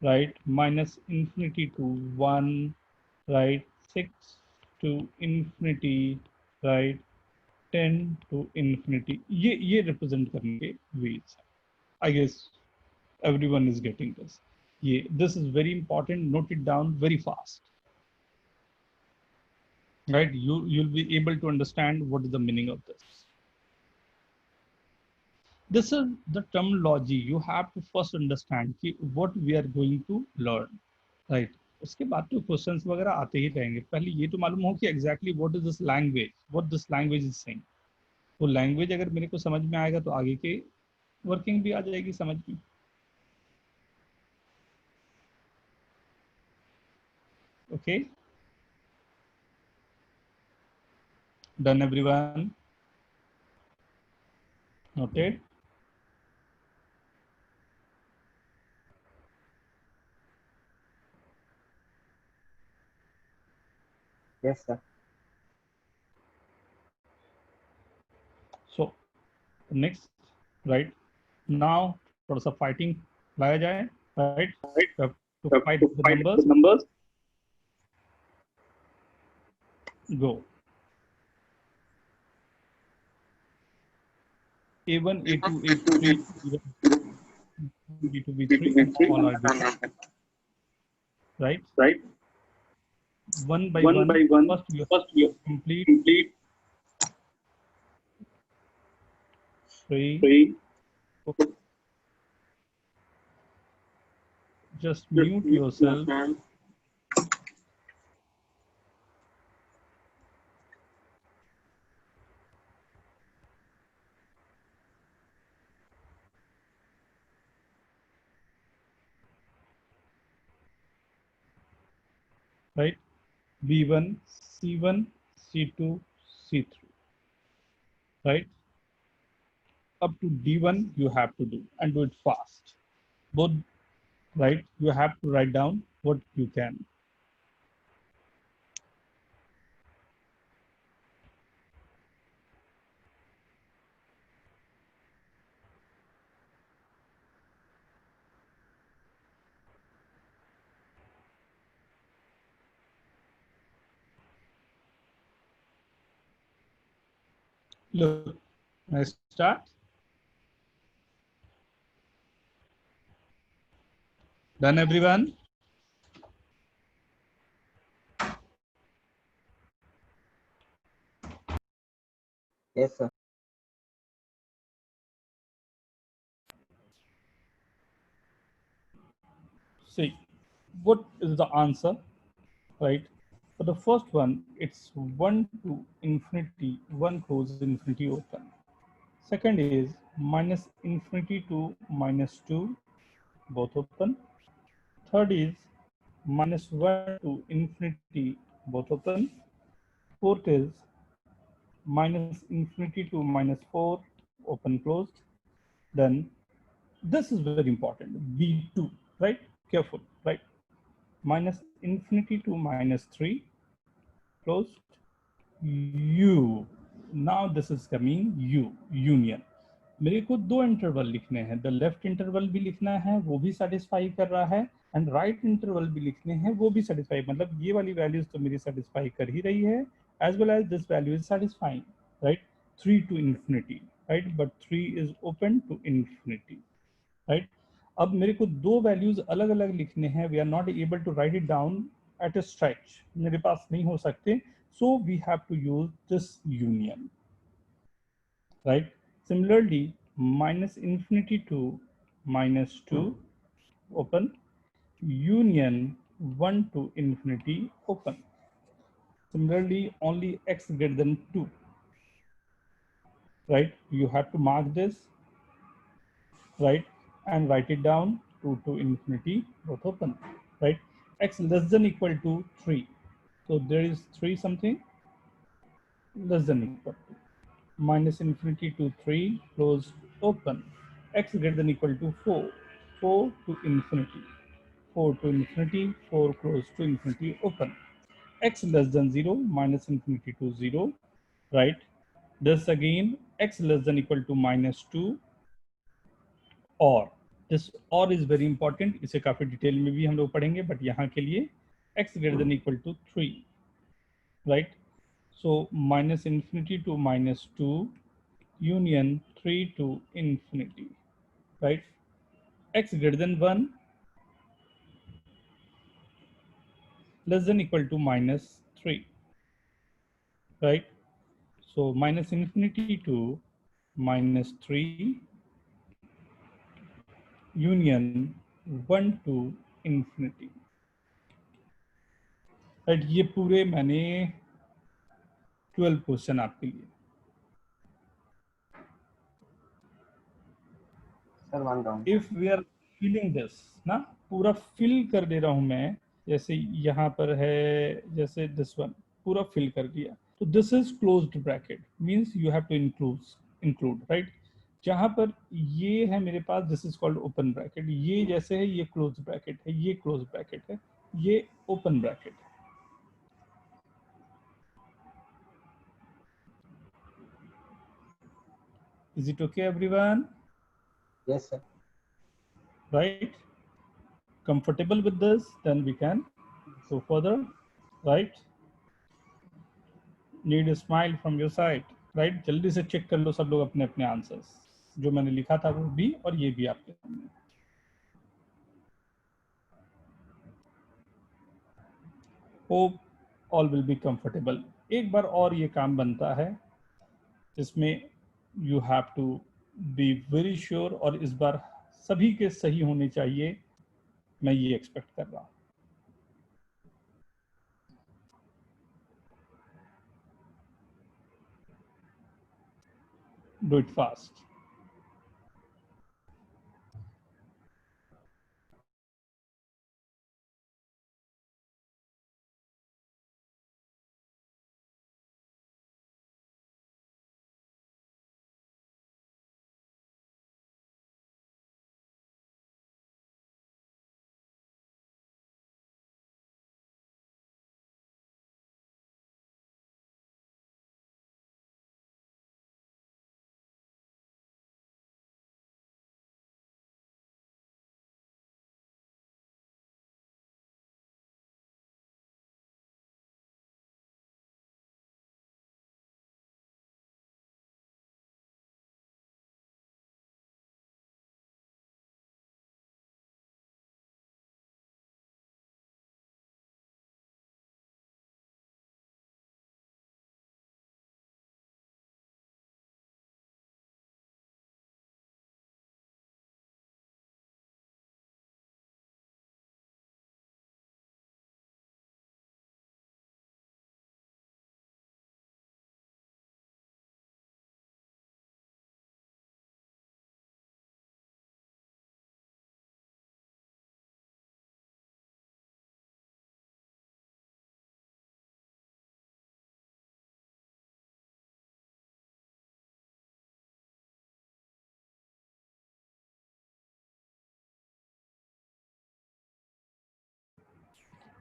right? Minus infinity to 1, right? 6 to infinity, right? 10 to infinity. ये represent करने के ways. I guess everyone is getting this. This is very important. Note it down very fast. Right? You'll be able to understand what is the meaning of this. This is the terminology. You have to first understand what we are going to learn. Right? उसके बाद तो questions वगैरह आते ही रहेंगे. पहले ये तो मालूम हो कि exactly what is this language, what this language is saying. वो लैंग्वेज अगर मेरे को समझ में आएगा तो आगे के वर्किंग भी आ जाएगी समझ में. Okay, done everyone? Noted? Yes, sir. So next, right now थोड़ा सा fighting लाया जाए, right? To fight the numbers. Go. A1, A2, A3, B2, B3, and all are given. Right? One by one. First you complete 3. Just mute yourself. Right? B1, C1, C2, C3. Right? Up to D1 you have to do and do it fast. Both, right? You have to write down what you can. Look, I start. Done everyone? Yes, sir. See, what is the answer, right? For the first one, it's 1 to infinity, 1 close infinity open. Second is minus infinity to minus 2, both open. Third is minus 1 to infinity, both open. Fourth is minus infinity to minus 4, open closed. Then this is very important, B2, right? Careful, right? Minus infinity to minus 3, closed. U. Now this is coming U, union. मेरे को 2 interval लिखने हैं. The left interval भी लिखना है, वो भी satisfy कर रहा है, एंड राइट इंटरवल भी लिखने हैं, वो भी सेटिस्फाई. मतलब ये वाली वैल्यूज तो मेरी सेटिस्फाई कर ही रही है, as well as this value is satisfying, right? 3 to infinity, right? But 3 is open to infinity, right? अब मेरे को 2 वैल्यूज अलग अलग लिखने हैं. We are not able to write it down at a stretch, मेरे पास नहीं हो सकते. So we have to use this union, right? Similarly, minus infinity to minus 2, open, union 1 to infinity, open. Similarly, only x greater than 2, right? You have to mark this, right? And write it down, 2 to infinity, both open, right? X less than equal to 3. So there is 3 something less than equal to, minus infinity to 3, close, open. X greater than equal to 4, 4 to infinity, 4 to infinity, 4 close to infinity, open. X less than 0, minus infinity to 0, right? This again, x less than equal to -2, और this और is very important, इसे काफी detail में भी हम लोग पढ़ेंगे, but यहाँ के लिए x greater than equal to 3, right? So minus infinity to -2 union 3 to infinity, right? X greater than 1 less than equal to -3, right? So minus infinity to -3 union 1 to infinity, right? ये पूरे मैंने 12 question आपके लिए. Sir, one round. If we are filling this ना, पूरा fill कर दे रहा हूं मैं, जैसे यहाँ पर है, जैसे दिस वन पूरा फिल कर दिया, तो this is closed bracket, means you have to include, right? जहां पर ये है मेरे पास, this is called open bracket. ये जैसे है, ये क्लोज ब्रैकेट है, ये क्लोज ब्रैकेट है, ये ओपन ब्रैकेट है. Is it okay everyone? Yes, sir. Right? Comfortable with this, then we can go further, right? Need a smile from your side, right? जल्दी से चेक कर लो सब लोग अपने अपने आंसर्स, जो मैंने लिखा था वो भी, और ये भी आपके सामने. Hope all will be comfortable. एक बार और ये काम बनता है, जिसमें you have to be very sure, और इस बार सभी के सही होने चाहिए, मैं ये एक्सपेक्ट कर रहा हूँ. Do it fast.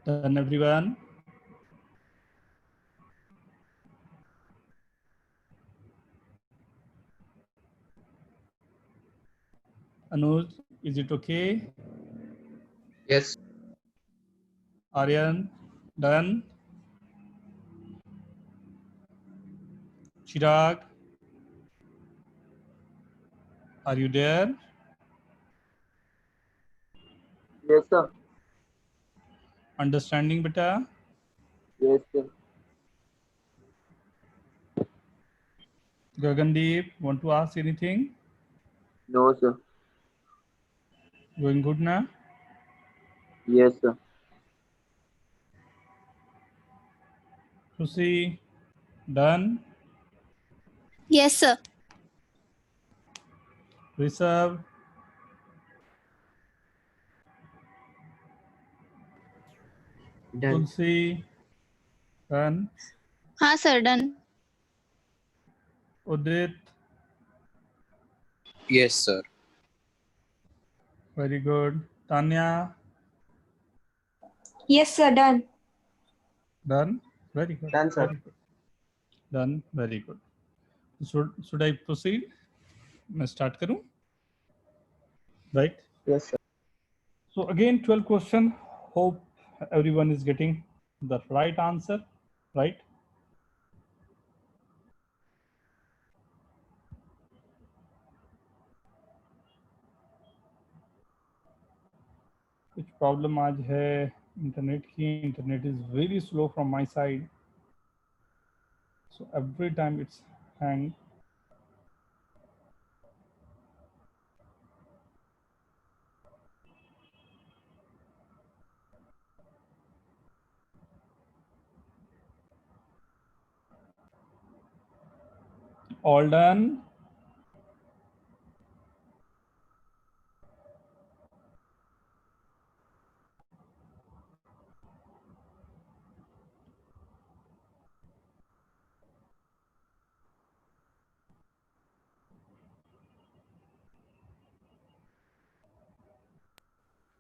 Done everyone? Anuj, is it okay? Yes. Aryan, done? Chirag, are you there? Yes, sir. Understanding, beta? Yes, sir. Gagandeep, want to ask anything? No, sir. Going good now? Yes, sir. Lucy, done. Yes, sir. Reserve, Done. Tulsi, done. हाँ sir, done. Udit, Yes, sir. very good. Tanya, Yes, sir, done. done. Very good. Done, sir. Very good. Done. Very good. Should I proceed? मैं start करूं? Right. Yes, sir. So again, 12 question. Hope everyone is getting the right answer. Right. कुछ problem आज है internet की. Internet is very slow from my side, so every time it's hang. All done.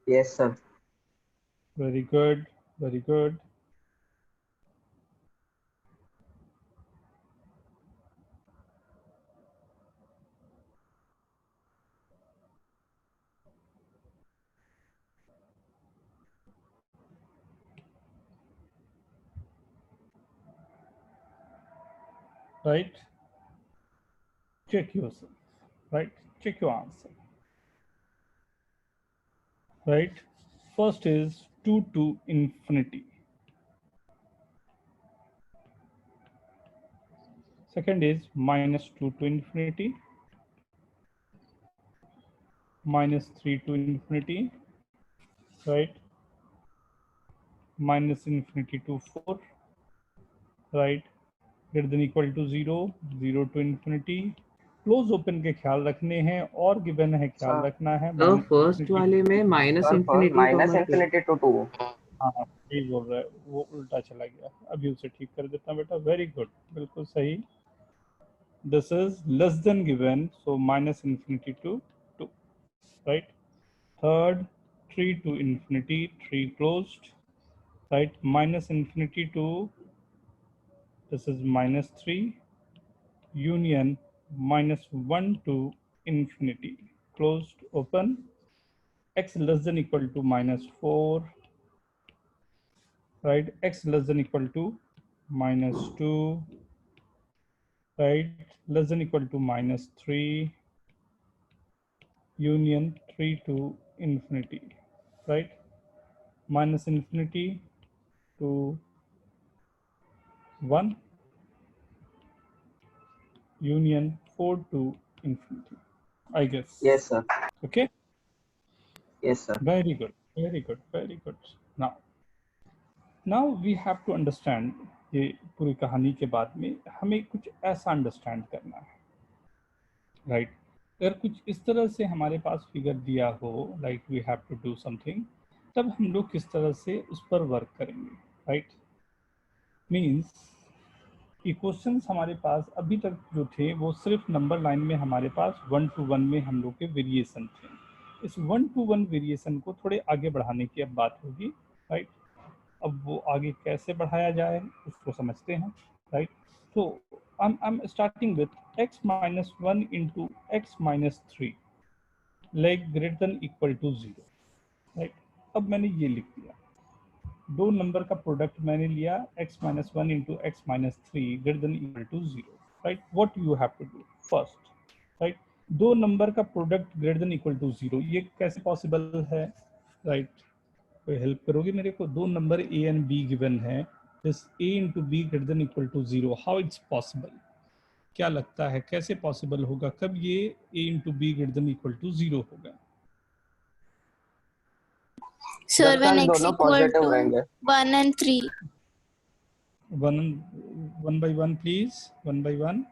Yes, sir. Very good. Very good. Right. Check yourself. Right. Check your answer. Right. First is 2 to infinity. Second is -2 to infinity. -3 to infinity. Right. Minus infinity to 4. Right. Greater than equal to 0. 0 to infinity. Close open के ख्याल रखने हैं और given है ख्याल Sir. रखना है. तो minus फर्स्ट infinity वाले में Sir, minus first infinity minus infinity to 2. हाँ यही बोल रहा है, वो उल्टा चला गया. अभी उसे ठीक कर देता हूँ बेटा. वेरी गुड, बिल्कुल सही. This is less than given, so minus infinity to 2. Right. Third 3 to infinity, 3 closed. Right. Minus infinity to, this is -3. Union -1 to infinity, closed open. X less than equal to -4. Right. X less than equal to -2. Right. Less than equal to -3. Union 3 to infinity. Right. Minus infinity to 1. Union 4 to infinity, I guess. Yes, sir. Okay. Yes, sir. Very good. Very good. Very good. Now we have to understand, ये पूरी कहानी के बाद में हमें कुछ ऐसा understand करना है. राइट. अगर कुछ इस तरह से हमारे पास फिगर दिया हो, like we have to do something, तब हम लोग किस तरह से उस पर वर्क करेंगे. राइट. मीन्स इक्वेशंस हमारे पास अभी तक जो थे वो सिर्फ नंबर लाइन में हमारे पास 1 to 1 में हम लोग के वेरिएशन थे. इस 1 to 1 वेरिएशन को थोड़े आगे बढ़ाने की अब बात होगी. राइट. अब वो आगे कैसे बढ़ाया जाए उसको समझते हैं. राइट. तो I'm starting with x minus 1 into x minus 3 like greater than equal to 0. Right. अब मैंने ये लिख दिया, दो नंबर का प्रोडक्ट मैंने लिया, x minus 1 into x minus 3 greater than equal to 0. Right. What you have to do first. Right. दो नंबर का product greater than equal to 0, ये कैसे पॉसिबल है. राइट. कोई हेल्प करोगे मेरे को. दो number a and b given है, this a into b greater than equal to 0, how it's possible. क्या लगता है कैसे पॉसिबल होगा, कब ये a into b greater than equal to 0 होगा. Sir, जब when तक x दोनों equal पॉजिटिव to रहेंगे. 1 and 3. one by one, please. One by one.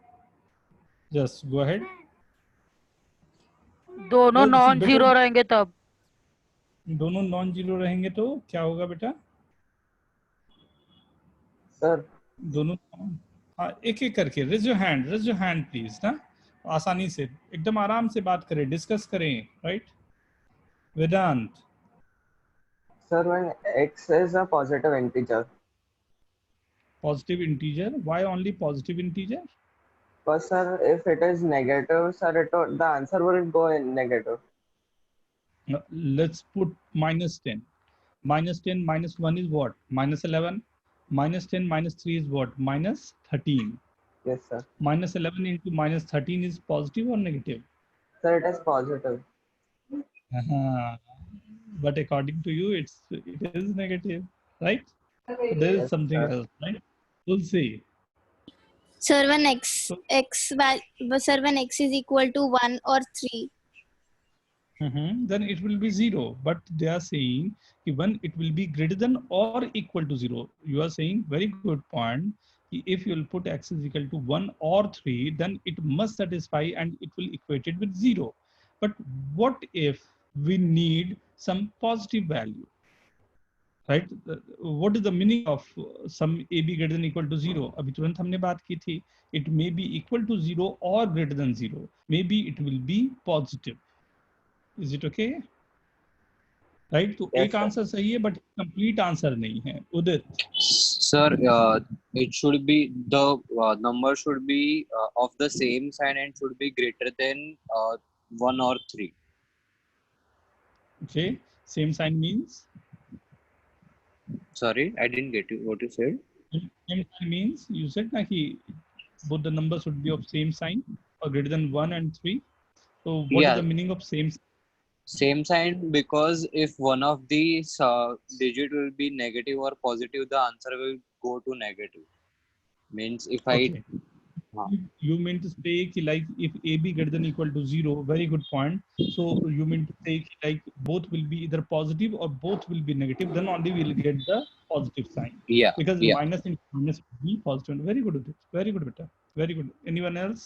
Just go ahead. दोनों वो नॉन बेटा जीरो रहेंगे तब। दोनों नॉन जीरो रहेंगे तो क्या होगा बेटा? सर दोनों हाँ एक एक करके रेज योर हैंड प्लीज ना, आसानी से एकदम आराम से बात करें, डिस्कस करें, right? Vedant, sir, when x is a positive integer, positive integer, why only positive integer? because sir, if it is negative, sir, the answer will go in negative. Let's put -10. -10 minus 1 is what? -11. -10 minus 3 is what? -13. Yes, sir. -11 into -13 is positive or negative? Sir, it is positive. But according to you, it is negative, right? So there is Yes, something sir. else, right? We'll see. Sir, when So- when x is equal to 1 or 3. Then it will be 0. But they are saying even it will be greater than or equal to 0. You are saying very good point. If you will put x is equal to 1 or 3, then it must satisfy and it will equate it with 0. But what if we need some positive value? Right? What is the meaning of some a b greater than equal to 0? अभी तुरंत हमने बात की थी. It may be equal to 0 or greater than 0. Maybe it will be positive. Is it okay? Right? तो Yes, एक sir. Answer सही है बट कंप्लीट आंसर नहीं है. उदित, Sir, it should be the number should be of the same sign and should be greater than 1 or 3. okay, same sign means Sorry, I didn't get you. What you said? same sign means you said na कि both the numbers should be of same sign or greater than 1 and 3. So what Yeah. is the meaning of same? Same sign, because if one of these digit will be negative or positive, the answer will go to negative. Means if Okay. Huh. You mean to say कि like if AB greater than equal to 0, very good point. So you mean to say कि like both will be either positive or both will be negative, then only we will get the positive sign. yeah, Because yeah. minus into minus will be positive. Very good, Udit. Very good, beta. Very good. Anyone else?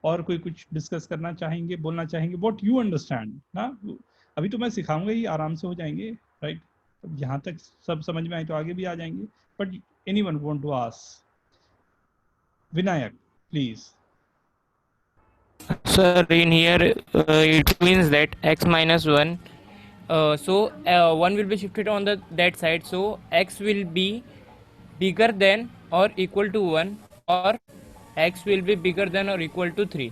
और कोई कुछ discuss करना चाहेंगे, बोलना चाहेंगे? What you understand? ना अभी तो मैं सिखाऊंगा ही, आराम से हो जाएंगे, राइट? यहाँ तक सब समझ में आए तो आगे भी आ जाएंगे. But anyone want to ask? Vinayak, please. Sir, in here it means that x minus 1. So 1 will be shifted on that side. So x will be bigger than or equal to 1, or x will be bigger than or equal to 3.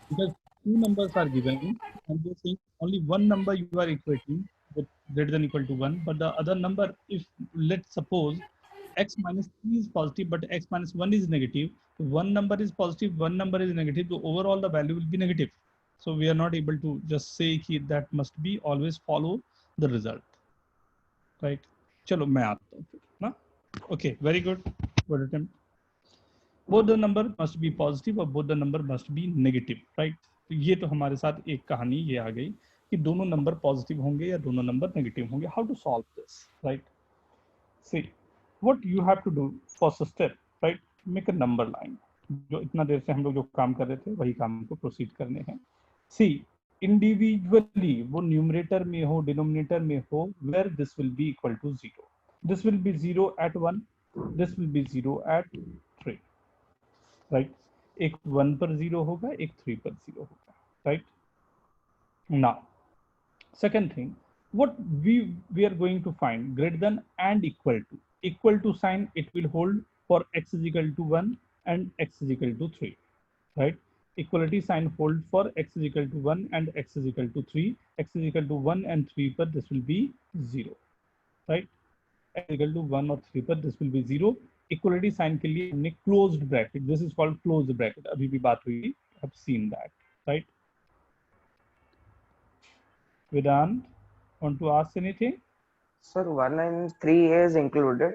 Because two numbers are given and they're saying only one number you are equating with greater than equal to 1, but the other number, if let's suppose x minus 3 is positive but x minus 1 is negative, so one number is positive, one number is negative, so overall the value will be negative. So we are not able to just say that must be always follow the result, right? चलो मैं आता हूँ फिर ना. Okay, very good attempt. Both the number must be positive or both the number must be negative, right? तो ये तो हमारे साथ एक कहानी ये आ गई कि दोनों नंबर पॉजिटिव होंगे या दोनों नंबर नेगेटिव होंगे. How to solve this, right? See what you have to do first step, right? Make a number line. जो इतना देर से हम लोग जो काम कर रहे थे वही काम को प्रोसीड करने हैं. सी इंडिविजुअली वो न्यूमरेटर में हो डिनोमिनेटर में हो, where this will be equal to 0. This will be 0 at 1, this will be 0 at 3, right? एक 1 पर 0 होगा, एक 3 पर 0 होगा, right? Now second thing, what we are going to find greater than and equal to sign it will hold for x is equal to 1 and x is equal to 3, right? Equality sign hold for x is equal to 1 and x is equal to 3. X is equal to 1 and 3 पर this will be 0, right? X is equal to 1 और 3 पर this will be 0. Equality sign के लिए हमने closed bracket, this is called closed bracket. अभी भी बात हुई, have seen that, right? Vedant, want to ask anything? Sir, 1 and 3 is included.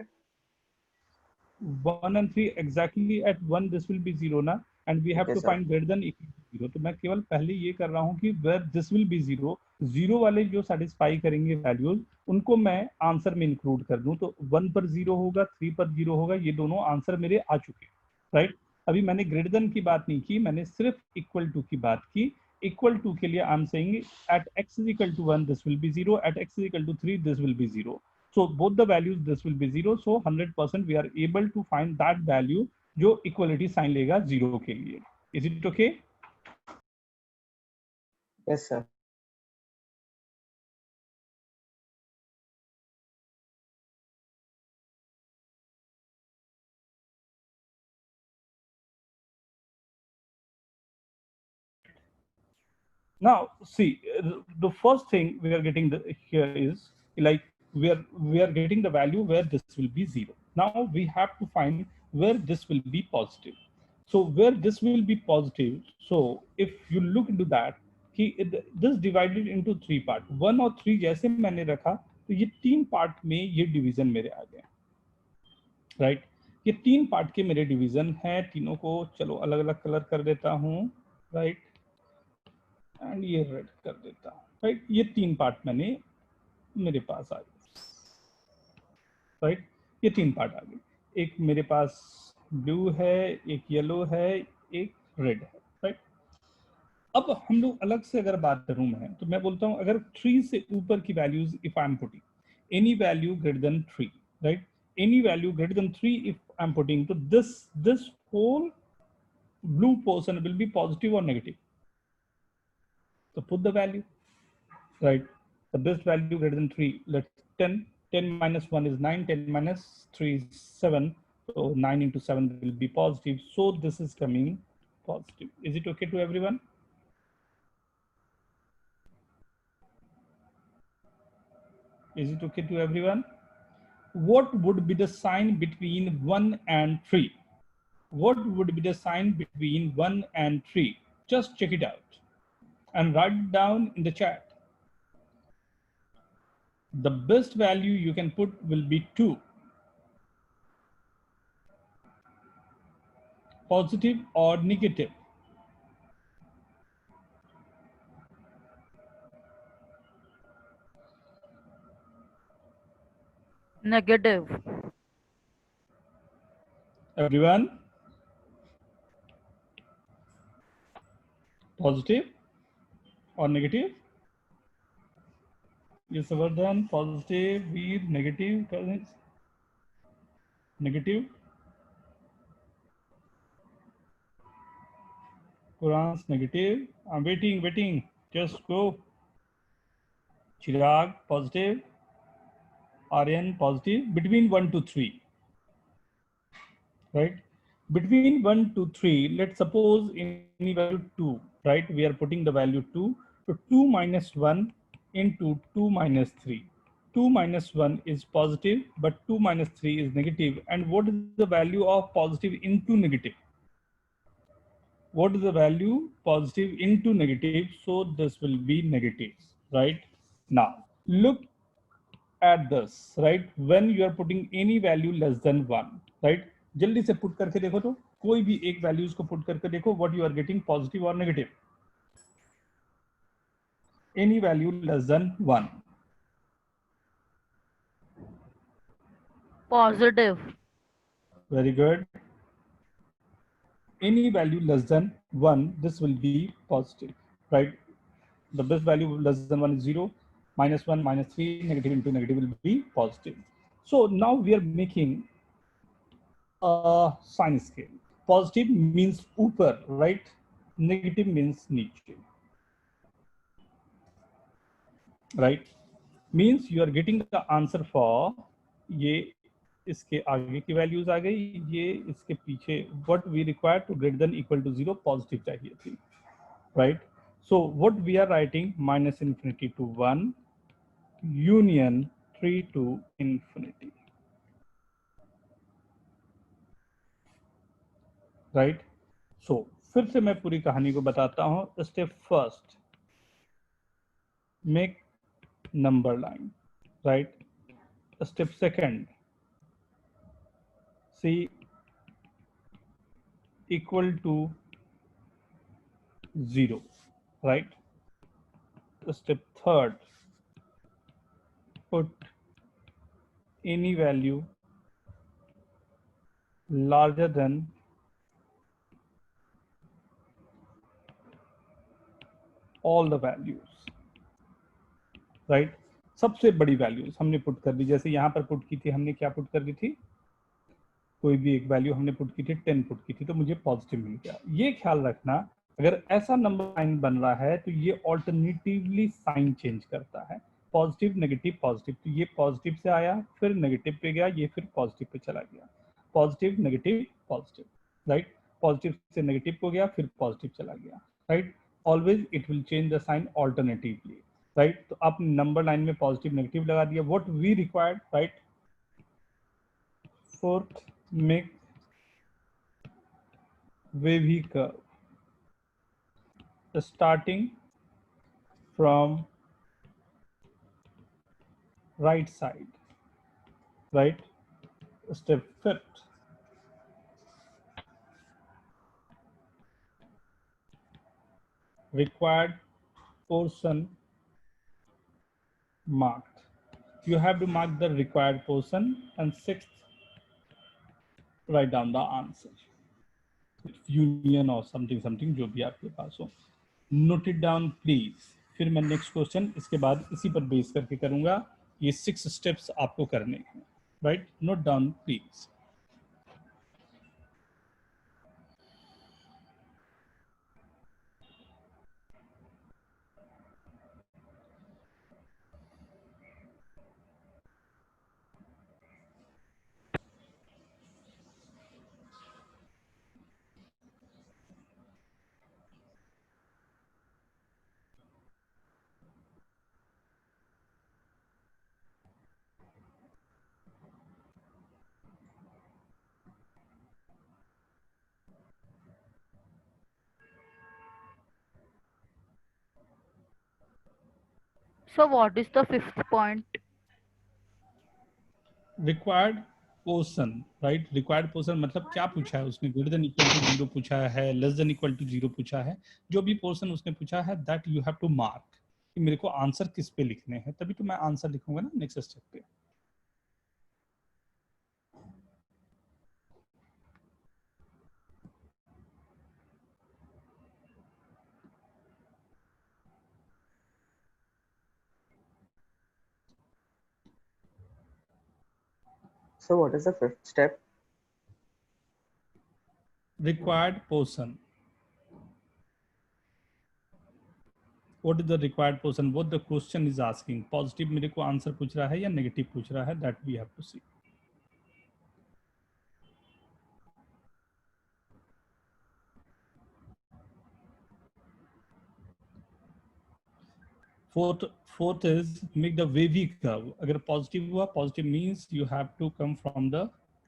1 and 3 exactly at 1 this will be 0 ना, and we have Yes, to sir. find greater than equal to 0. तो मैं केवल पहले ये कर रहा हूँ कि where this will be 0 zero वाले जो सेटिस्फाई करेंगे वैल्यूज उनको मैं आंसर में इंक्लूड कर दूं, तो 1 पर 0 होगा, 3 पर 0 होगा, ये दोनों आंसर मेरे आ चुके, राइट। अभी मैंने ग्रेटर देन की बात नहीं की, मैंने सिर्फ इक्वल टू की बात की। इक्वल टू के लिए आई am saying at x is equal to 1 this will be 0, at x is equal to 3 this will be 0, so both the values this will be 0, so 100% we are able to find that value जो equality sign लेगा 0 के लिए। Is it okay? Yes, sir. Now see, the first thing we are getting here is like we are getting the value where this will be 0. Now we have to find where this will be positive. So where this will be positive, so if you look into that, this divided into 3 part, 1 और 3 जैसे मैंने रखा तो ये 3 part में ये division मेरे आ गए, राइट। ये 3 पार्ट के मेरे डिवीजन हैं, तीनों को चलो अलग अलग कलर कर देता हूँ, राइट, एंड ये रेड कर देता हूँ, राइट। ये 3 पार्ट मैंने मेरे पास आ गए, राइट। ये 3 पार्ट आ गए, एक मेरे पास ब्लू है, एक येलो है, एक रेड है, राइट। अब हम लोग अलग से अगर बात करूं मैं, तो मैं बोलता हूं अगर 3 से ऊपर की values if I am putting any value greater than 3, right, any value greater than 3 if I am putting, तो this whole blue portion will be positive or negative. So put the value, right? The best value greater than 3, let's 10. 10 minus 1 is 9, 10 minus 3 is 7. So 9 into 7 will be positive. So this is coming positive. Is it okay to everyone? Is it okay to everyone? What would be the sign between 1 and 3? What would be the sign between 1 and 3? Just check it out and write it down in the chat. The best value you can put will be 2. Positive or negative? Negative. Everyone? Positive or negative? Yes, Vardhan, positive, Veer, negative, cousins? Negative? Quran's negative. I'm waiting. Just go. Chirag, positive. Aryan, positive. Between 1 to 3. Right? Between 1 to 3, let's suppose any value 2, right? We are putting the value 2. So 2 minus 1 into 2 minus 3. 2 minus 1 is positive, but 2 minus 3 is negative. And what is the value of positive into negative? What is the value? Positive into negative. So this will be negative, right? Now, look at this, right? When you are putting any value less than 1, right? जल्दी से put करके देखो, तो कोई भी एक values को put करके देखो, what you are getting, positive or negative? Any value less than 1. Positive. Very good. Any value less than 1, this will be positive, right? The best value less than 1 is 0. Minus 1, minus 3, negative into negative will be positive. So now we are making a sign scale. Positive means upar, right? Negative means niche, right? Means you are getting the answer for ये इसके आगे की values आ गई, ये इसके पीछे what we require to greater than equal to 0 positive चाहिए थी, right? So what we are writing, minus infinity to 1 union 3 to infinity, right? So फिर से मैं पूरी कहानी को बताता हूं. Step first, make number line, right? Step second, see equal to 0, right? step third, put any value larger than all the values, right? सबसे बड़ी वैल्यूज हमने पुट कर दी, जैसे यहाँ पर पुट की थी हमने, क्या पुट कर दी थी, कोई भी एक वैल्यू हमने पुट की थी 10 पुट की थी, तो मुझे पॉजिटिव मिल गया। ये ख्याल रखना अगर ऐसा नंबर लाइन बन रहा है तो ये ऑल्टरनेटिवली साइन चेंज करता है, पॉजिटिव नेगेटिव पॉजिटिव, तो ये पॉजिटिव से आया फिर नेगेटिव पे गया, ये फिर पॉजिटिव पे चला गया, positive negative positive, right? Positive से नेगेटिव को गया फिर पॉजिटिव चला गया, right? Always it will change the sign alternatively, right? तो आप नंबर लाइन में पॉजिटिव नेगेटिव लगा दिया। What we required, right? Fourth, make wavy curve starting from right side, right? Step fifth, required portion marked. You have to mark the required portion, and sixth, write down the answer, union or something जो भी आपके पास हो, note it down please। फिर मैं next question इसके बाद इसी पर बेस करके करूंगा। ये 6 स्टेप्स आपको करने हैं, right? Note down please. So what is the fifth point? Required portion, right? Required portion मतलब क्या पूछा है उसने, ग्रेटर देन इक्वल टू 0 पूछा है, लेस देन इक्वल टू 0 पूछा है, जो भी पोर्शन उसने पूछा है that you have to mark कि मेरे को आंसर किस पे लिखने हैं, तभी तो मैं आंसर लिखूंगा ना नेक्स्ट स्टेप पे। So what is the fifth step? Required portion. What is the required portion? What the question is asking? Positive मेरे को आंसर पूछ रहा है या नेगेटिव पूछ रहा है, that we have to see. Fourth is make the wavy curve. अगर positive हुआ, positive means you have to come from the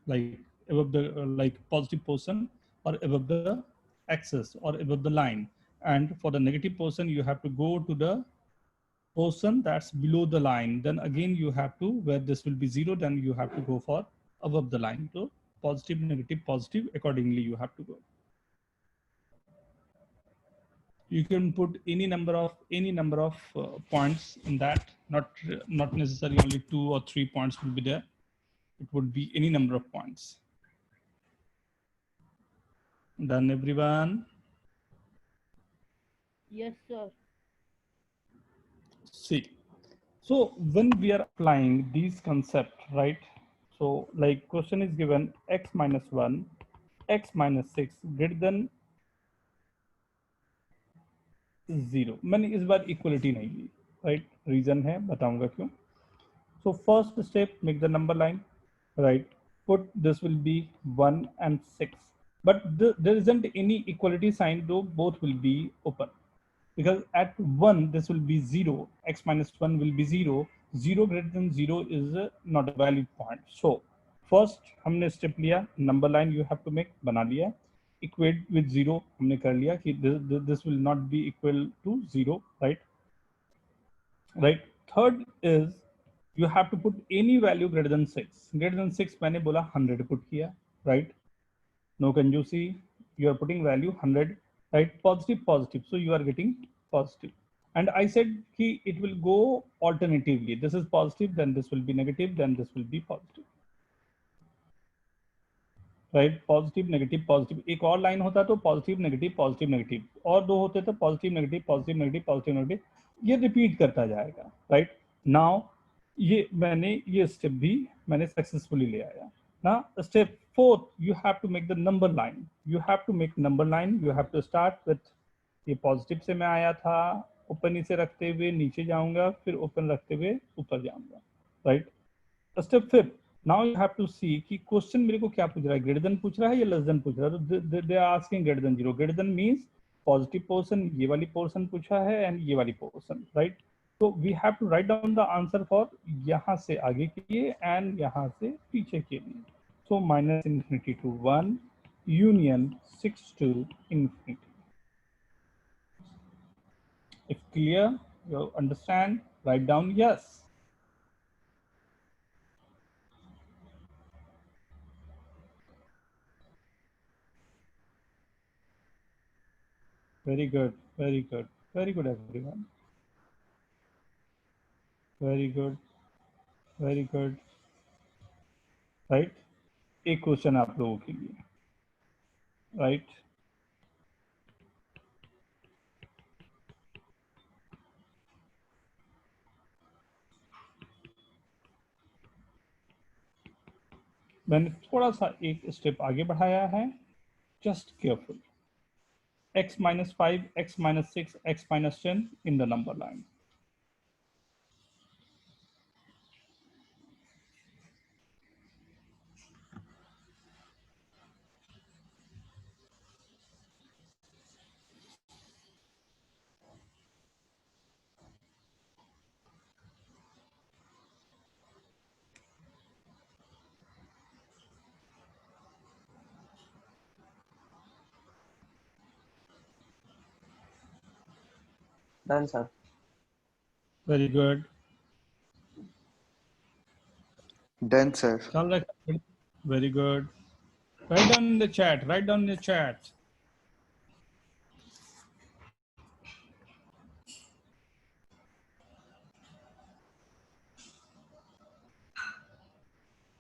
like above the like positive portion or above the axis or above the line, and for the negative portion you have to go to the portion that's below the line. Then again you have to, where this will be 0, then you have to go for above the line. So positive, negative, positive, accordingly you have to go. You can put any number of points in that, not necessarily only 2 or 3 points will be there. It would be any number of points. Done, everyone? Yes, sir. See, so when we are applying these concepts, right? So like question is given x minus 1, x minus 6 greater than 0। मैंने इस बार equality नहीं ली, right? Reason है, बताऊंगा क्यों। So first step, make the number line, right? Put this will be 1 and 6, but there isn't any equality sign, though both will be open, because at 1 this will be 0, x minus 1 will be 0, 0 greater than 0 is not a valid point. So first हमने step लिया, number line you have to make, बना लिया, equate with 0 हमने कर लिया कि this will not be equal to 0, right? Right. Third is you have to put any value greater than 6. Greater than 6 मैंने बोला 100 put किया, right? No conjugacy, you are putting value 100, right? Positive, positive, so you are getting positive. And I said it will go alternatively. This is positive, then this will be negative, then this will be positive. Right, positive negative positive, एक और line होता तो positive negative positive negative, और दो होते तो positive negative positive negative positive negative, ये repeat करता जाएगा. राइट नाउ ये मैंने ये स्टेप भी मैंने सक्सेसफुली ले आया. ना step fourth, you have to make the number line. You have to make number line. You have to start with, ये पॉजिटिव से मैं आया था, ओपन इसे रखते हुए नीचे जाऊंगा, फिर ओपन रखते हुए ऊपर जाऊंगा. Right, step fifth, now you have to see कि क्वेश्चन मेरे को क्या पूछ रहा है, ग्रेटर देन पूछ रहा है या लेस देन पूछ रहा है. तो they are asking greater than 0. Greater than means positive portion, ये वाली पोर्शन पूछा है, एंड ये वाली पोर्शन. राइट, तो we have to write down the answer for यहाँ से आगे के लिए एंड यहाँ से पीछे के लिए. So minus infinity to 1 union 6 to infinity. If clear, you understand, write down yes. Very good, very good, very good everyone. Very good, very good. Right, एक क्वेश्चन आप लोगों के लिए. Right, मैंने थोड़ा सा एक स्टेप आगे बढ़ाया है. Just careful. X minus 5, X minus 6, X minus 10 in the number line. Done, sir. Very good. Done, sir. All right. Very good. Write down in the chat. Write down in the chat.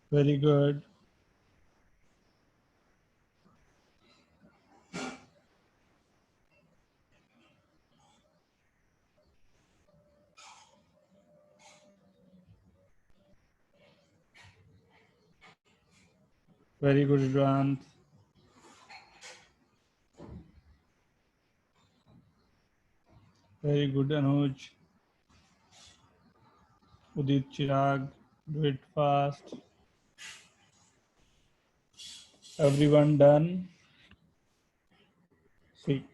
Very good. Very good, Ridwan. Very good, Anuj. Udit, Chirag, do it fast. Everyone done? See,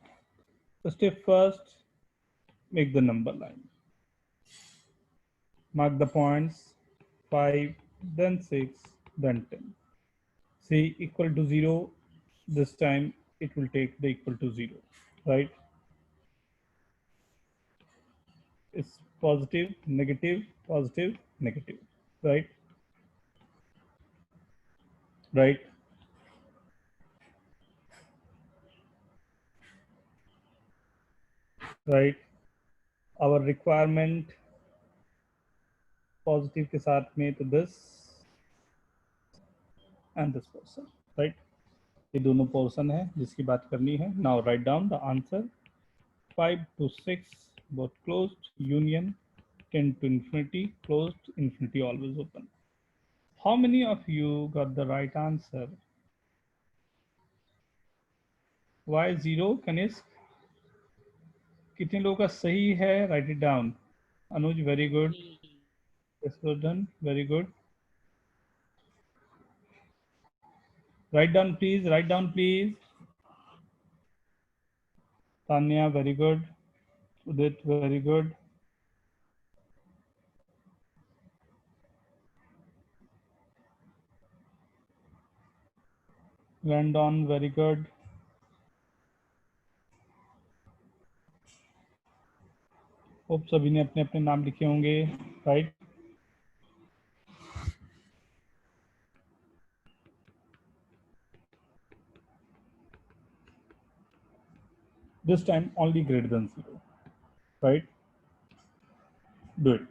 so step first, make the number line. Mark the points, 5, then 6, then 10. See, equal to 0, this time it will take the equal to 0, right? It's positive, negative, positive, negative, right? Right? Right? Our requirement positive के साथ में तो this and this person, right? ये दोनों portion है जिसकी बात करनी है. Now write down the answer. 5 to 6 both closed, union 10 to infinity, closed, infinity always open. How many of you got the right answer? Why 0? Kanisk? कितने लोगों का सही है? Write it down. Anuj, very good. Yashodhan, very good. Write down, please. Write down, please. Tanya, very good. Udit, very good. Landon, very good. Hope सभी ने अपने अपने नाम लिखे होंगे, right? This time only greater than 0, right? Do it.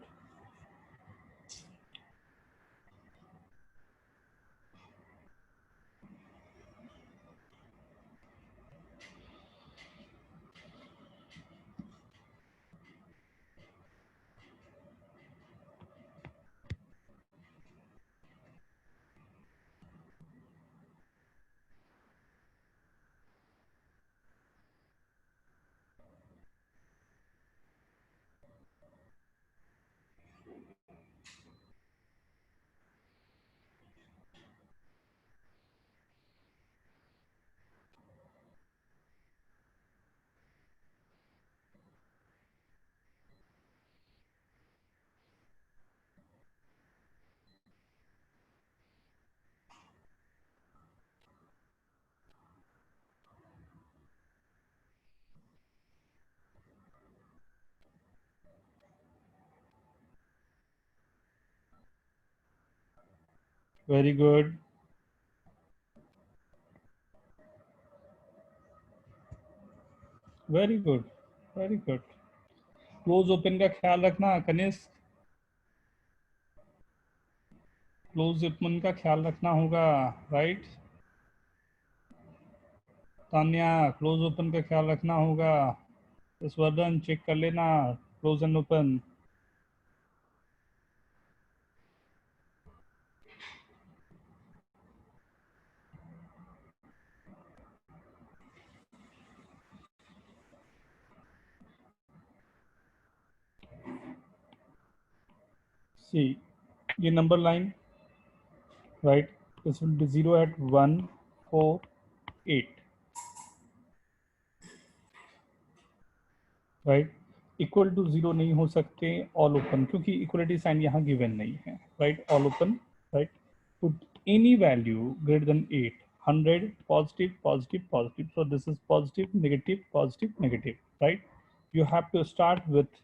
Very good. Very good. Very good. Close open का ख्याल रखना कनिष्क, क्लोज ओपन का ख्याल रखना होगा, राइट। तान्या क्लोज ओपन का ख्याल रखना होगा। यशवर्धन चेक कर लेना क्लोज एंड ओपन। सी ये number line, right, this will be 0 at 1 4 8, right. Equal to 0 नहीं हो सकते ऑल ओपन, क्योंकि इक्वलिटी साइन यहाँ गिवन नहीं है, right. All open, right. Put any value greater than 8, 100 positive positive positive, so this is positive negative positive negative, right। you have to start with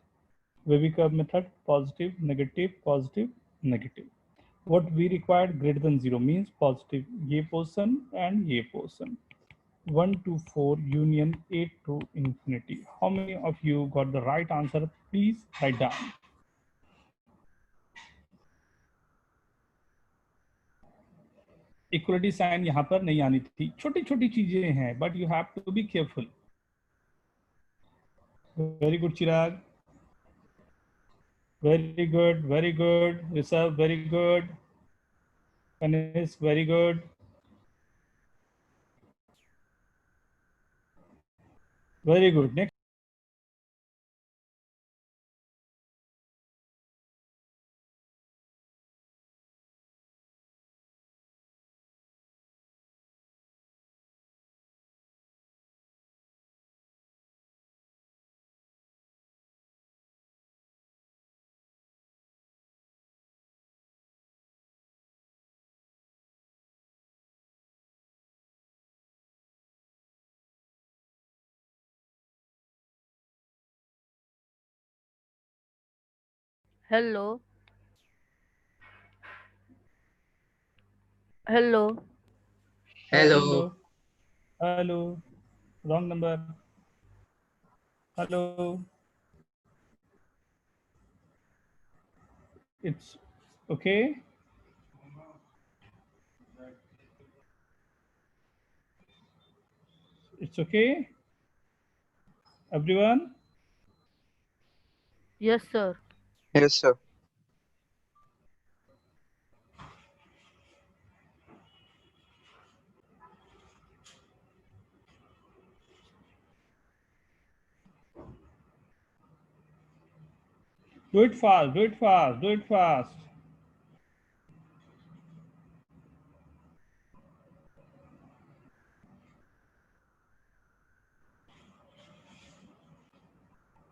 wavy curve method, positive negative positive negative. What we required greater than 0 means positive ये portion and ये portion, 1 to 4 union 8 to infinity. How many of you got the right answer? Please write down. Equality sign यहाँ पर नहीं आनी थी, छोटी छोटी चीजें हैं, but you have to be careful. Very good Chirag, very good, very good Rishabh, very good Kanishk, very good, very good. Next hello hello Hello. Hello, wrong number, hello, it's okay, it's okay everyone। Yes sir. Yes, sir. Do it fast, do it fast, do it fast।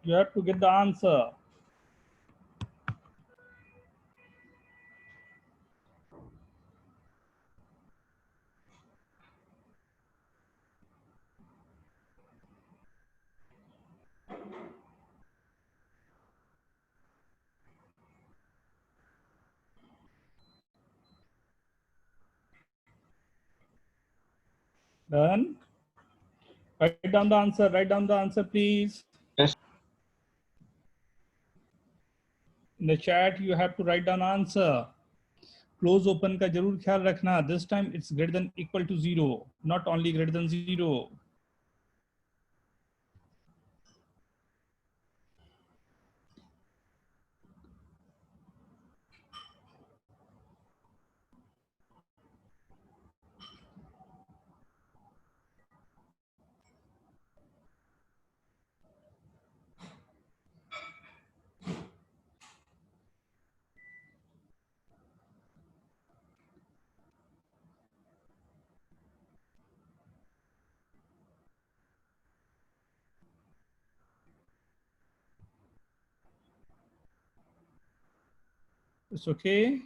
You have to get the answer। Done? Write down the answer. Write down the answer, please. Yes. In the chat, you have to write down answer. Close open का जरूर ख्याल रखना. This time it's greater than equal to 0, not only greater than 0. It's okay.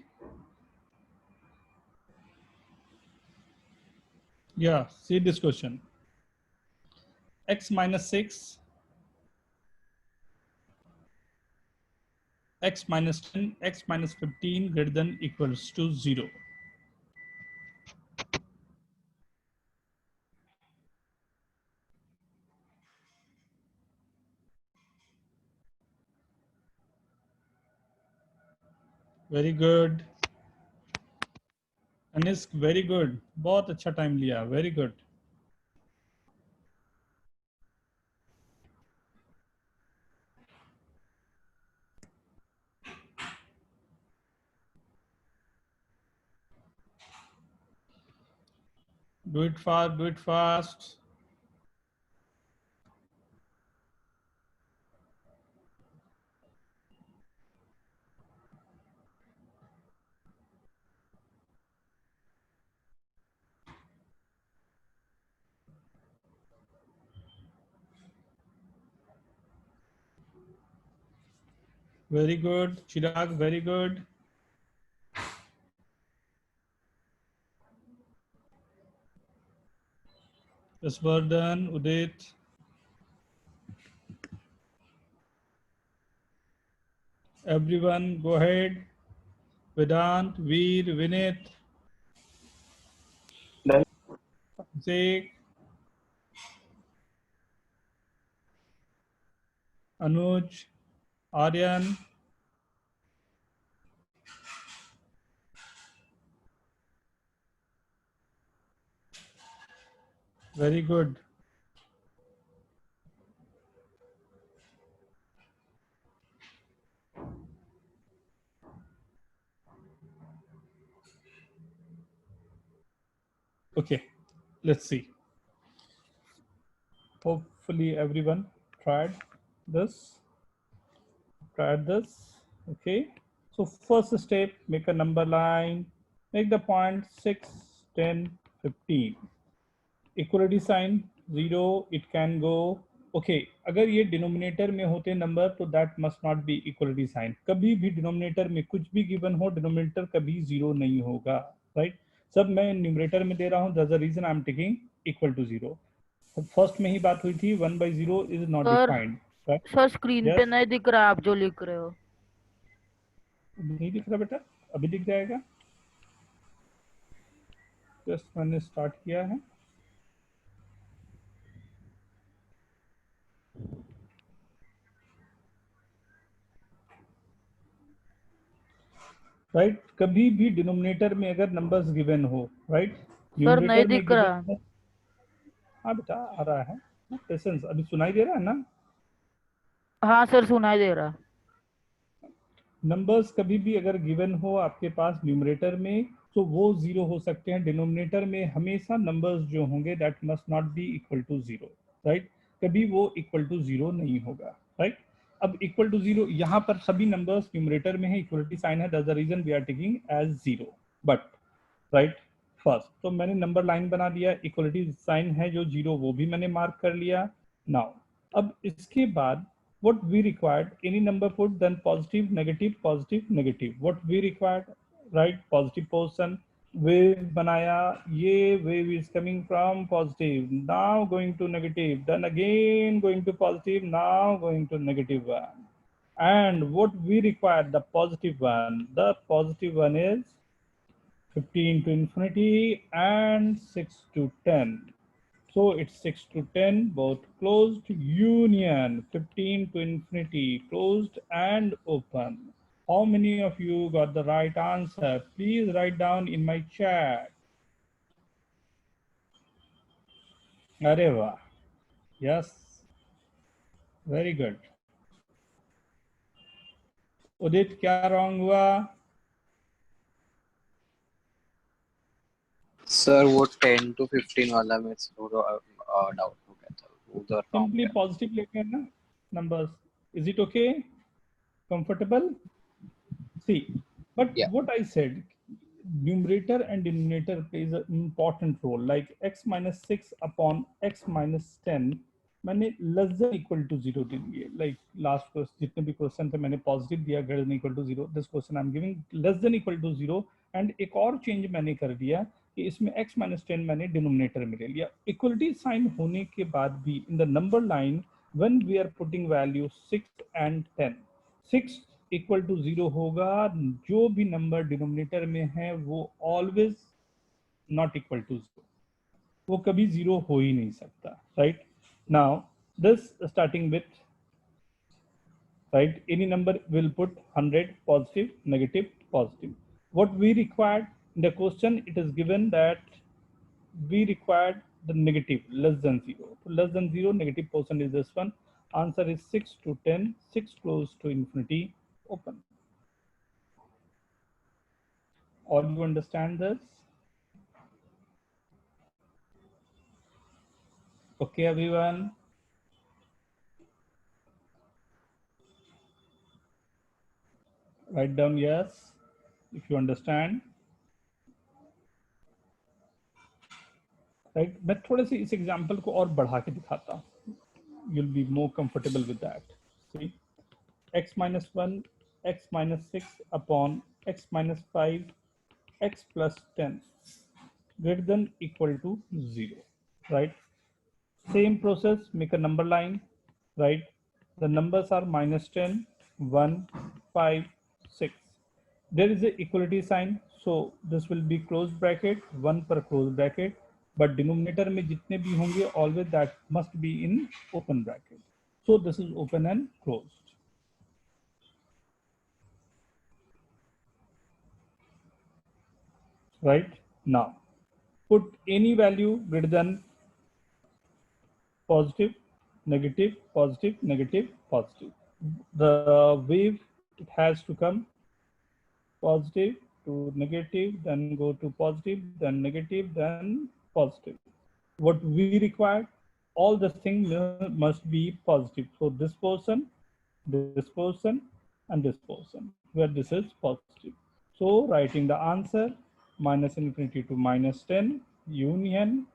Yeah, see this question. X minus 6, X minus 10, X minus 15 greater than equals to 0. Very good. Anisk, very good. बहुत अच्छा time लिया. Very good. Do it fast, do it fast. Very good. Chirag, very good. Yasvardhan, Udit. Everyone, go ahead. Vedant, Veer, Vinit. Done. Zeke. Anuj, Aryan. Very good. Okay, let's see. Hopefully everyone tried this. Okay. So first step, make a number line, make the point 6, 10, 15. Equality sign 0, it can go. Okay, अगर ये denominator में होते number तो that must not be equality sign. कभी भी denominator में कुछ भी गिवन हो, डिनोमिनेटर कभी 0 नहीं होगा, राइट? सब मैं न्यूमरेटर में दे रहा हूँ, that's the reason I am taking equal to 0. First में ही बात हुई थी 1/0 is not defined. Sir screen पे नहीं दिख रहा आप जो लिख रहे हो. नहीं दिख रहा बेटा, अभी दिख जाएगा. जस्ट मैंने स्टार्ट किया है. राइट, कभी भी डिनोमिनेटर में अगर नंबर्स गिवन हो, राइट, सर नहीं दिख रहा. हाँ बेटा आ रहा है. पेशेंस, अभी सुनाई दे रहा है ना? हाँ सर सुनाई दे रहा. नंबर्स कभी भी अगर गिवन हो आपके पास न्यूमरेटर में तो वो 0 हो सकते हैं. डिनोमिनेटर में हमेशा नंबर्स जो होंगे that must not be equal to 0, right? कभी वो इक्वल टू 0 नहीं होगा, राइट? अब इक्वल टू 0 यहाँ पर सभी नंबर्स न्यूमरेटर में है, इक्वलिटी साइन है, that's the reason we are taking as 0. But right, first तो मैंने नंबर लाइन बना दिया, इक्वलिटी साइन है जो 0 वो भी मैंने मार्क कर लिया. नाउ अब इसके बाद what we required, any number put, then positive, negative. What we required, right? Positive portion. Wave banaya, ye wave is coming from positive, now going to negative, then again going to positive, now going to negative one. And what we require, the positive one. The positive one is 15 to infinity and 6 to 10. So it's 6 to 10, both closed, union, 15 to infinity, closed and open. How many of you got the right answer? Please write down in my chat. Areva. Yes. Very good. उदित क्या wrong हुआ? Sir वो 10 to 15 वाला में थोड़ा doubt हो गया था उधर wrong Simply है. positive लेके ना numbers. Is it okay? Comfortable? See, but Yeah. what I said, numerator and denominator plays an important role. Like x minus 6 upon x minus 10, मैंने less than equal to 0 दे दिए. Like last question, जितने भी question थे मैंने positive दिया, greater than equal to 0. This question I'm giving less than equal to 0. And एक और change मैंने कर दिया कि इसमें x minus 10 मैंने denominator में ले लिया. Equality sign होने के बाद भी in the number line, when we are putting value 6 and 10, 6 equal to 0 होगा. जो भी नंबर डिनोमिनेटर में है वो ऑलवेज नॉट इक्वल टू 0, वो कभी 0 हो ही नहीं सकता. Right now this starting with right any number will put 100 positive negative positive. What we required in the question, it is given that we required the negative less than 0. So less than 0 negative portion is this one. Answer is 6 to 10, 6 close to infinity, open. All you understand this? Okay, everyone. Write down yes if you understand. Right? मैं थोड़े से इस example को और बढ़ा के दिखाता हूँ. You'll be more comfortable with that. See, x minus 1, x minus 6 upon x minus 5, x plus 10 greater than equal to 0. Right? Same process, make a number line. Right? The numbers are minus 10, 1, 5, 6. There is a equality sign, so this will be closed bracket, 1 per closed bracket, but denominator में जितने भी होंगे always that must be in open bracket. So this is open and closed. Right? Now put any value greater than positive, negative, positive, negative, positive. The wave, it has to come positive to negative, then go to positive, then negative, then positive. What we require, all the things must be positive. So this person, and this person, where this is positive. So writing the answer, minus infinity to minus 10, union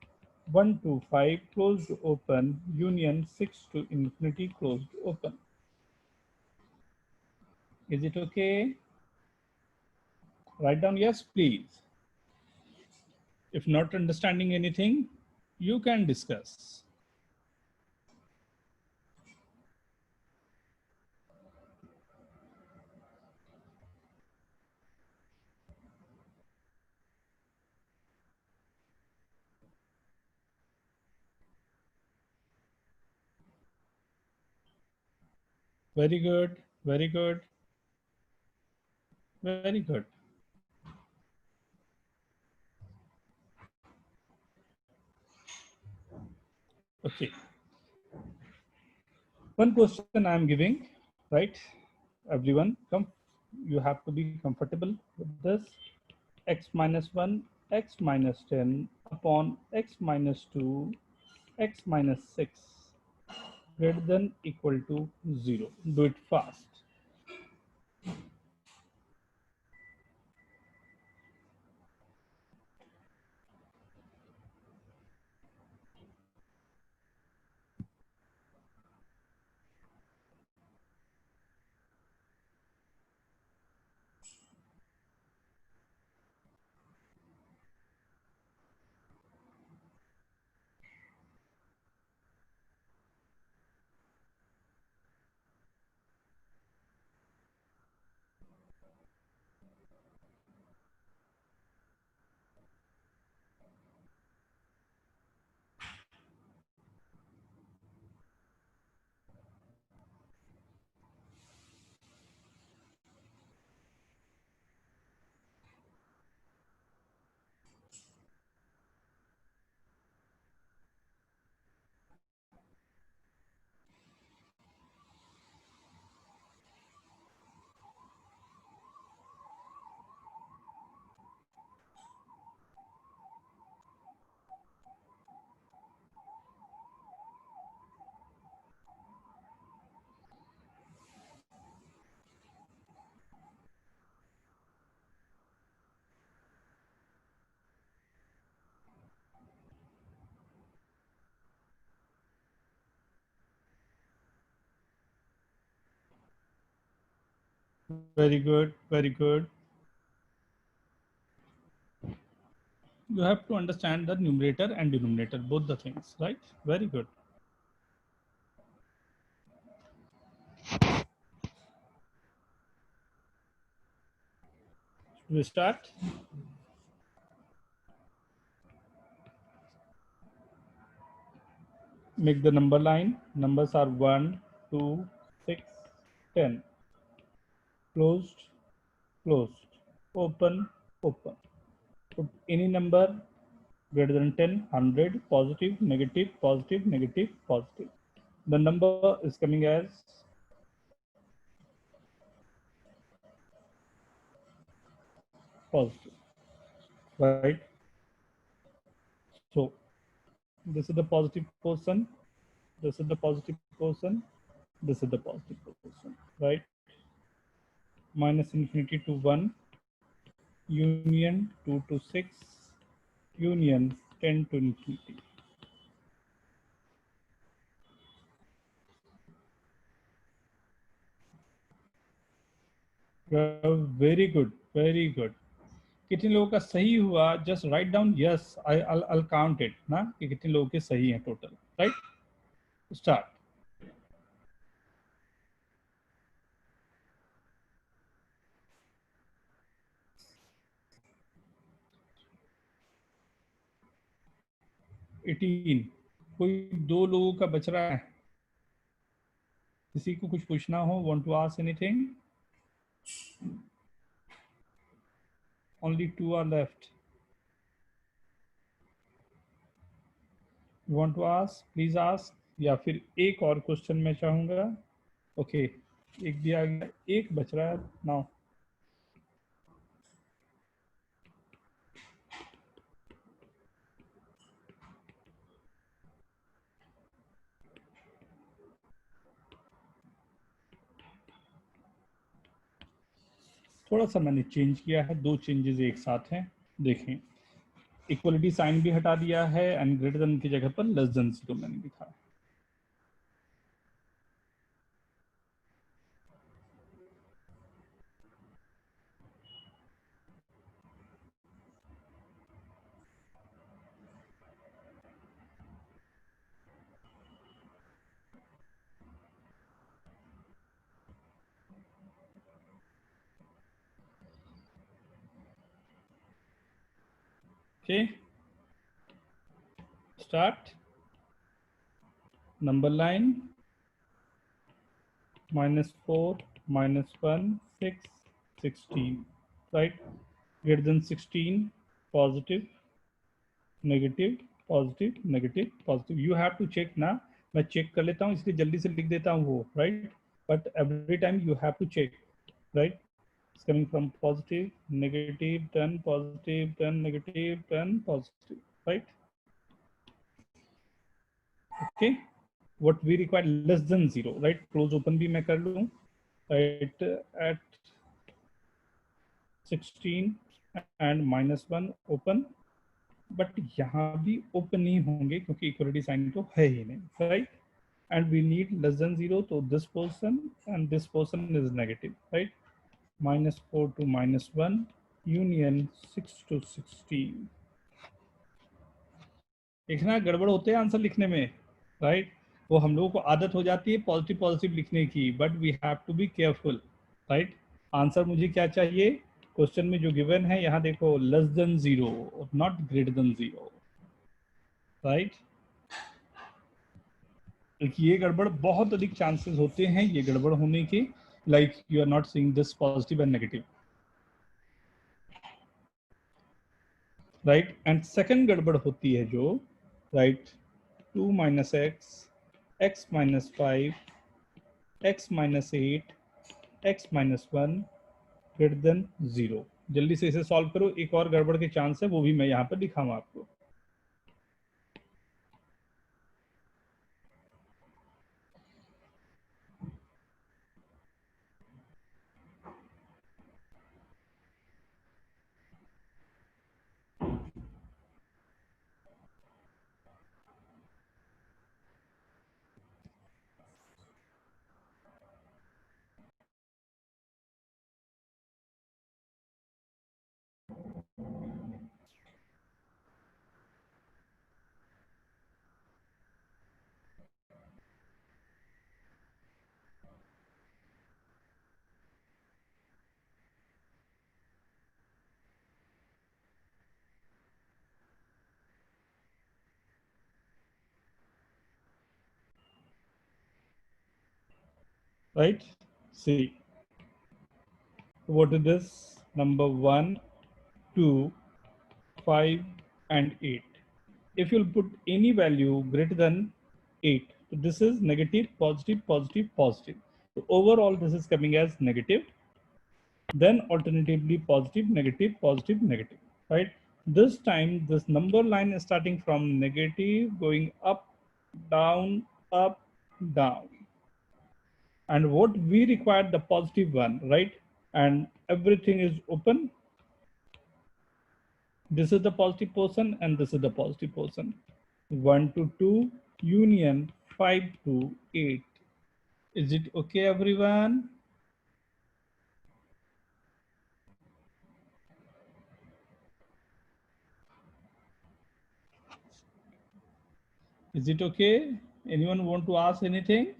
1 to 5 closed open, union 6 to infinity closed open. Is it okay? Write down yes, please. If not understanding anything, you can discuss. Very good, very good, very good. Okay. One question I am giving, right? Everyone, come. You have to be comfortable with this. X minus 1, x minus 10 upon x minus 2, x minus 6 greater than equal to 0. Do it fast. Very good, very good. You have to understand the numerator and denominator, both the things, right? Very good. We start. Make the number line. Numbers are 1, 2, 6, 10. Closed, closed. Open, open. Put any number greater than 10, 100, positive, negative, positive, negative, positive. The number is coming as positive, right? So this is the positive portion, this is the positive portion, this is the positive portion, right? Minus infinity to 1, union 2 to 6, union 10 to infinity. Very good, very good. कितने लोगों का सही हुआ? Just write down yes, I'll count it ना कि कितने लोगों के सही हैं टोटल, राइट? स्टार्ट. एटीन. कोई दो लोगों का बच रहा है? किसी को कुछ पूछना हो? Want to ask anything? Only 2 are left. Want to ask? Please ask. या फिर एक और क्वेश्चन मैं चाहूंगा. ओके, एक भी आ गया, एक बच रहा है नाउ. थोड़ा सा मैंने चेंज किया है, 2 चेंजेस एक साथ हैं. देखें, इक्वलिटी साइन भी हटा दिया है एंड ग्रेटर देन की जगह पर लेस देन 0 मैंने लिखा है. Okay, start. Number line -4, -1, 6, 16, right? Greater than 16, positive, negative, positive, negative, positive. You have to check ना. मैं चेक कर लेता हूँ इसलिए जल्दी से लिख देता हूँ वो, right? But every time you have to check, right? It's coming from positive, negative, then positive, then negative, then positive, right? Okay, what we require less than 0, right? Close open भी मैं कर लूँ, right? At 16 and -1 open, but यहाँ भी open नहीं होंगे क्योंकि equality sign तो है ही नहीं, right? And we need less than 0, so this portion and this portion is negative, right? -4 to -1, union 6 to 16. देखना गड़बड़ होते हैं आंसर लिखने में, राइट? वो हम लोगों को आदत हो जाती है पॉजिटिव पॉजिटिव लिखने की, but we have to be careful, right? Answer मुझे क्या चाहिए? क्वेश्चन में जो गिवन है यहाँ देखो, less than 0, not greater than 0, right? ये गड़बड़ बहुत अधिक चांसेस होते हैं ये गड़बड़ होने के, like you are not seeing this positive and negative, right? And second गड़बड़ होती है जो, right, 2 minus x minus 5, x minus 8, x minus 1 greater than 0. जल्दी से इसे सॉल्व करो. एक और गड़बड़ के चांस है, वो भी मैं यहाँ पर दिखाऊँ आपको. right? See, what is this? Number 1, 2, 5, and 8. If you'll put any value greater than 8, so this is negative, positive, positive, positive. So overall, this is coming as negative. Then alternatively positive, negative, positive, negative, right? This time, this number line is starting from negative, going up, down, down. And what we require, the positive one, right? And everything is open. This is the positive portion and this is the positive portion. 1 to 2 union 5 to 8. Is it okay, everyone? Is it okay? Anyone want to ask anything?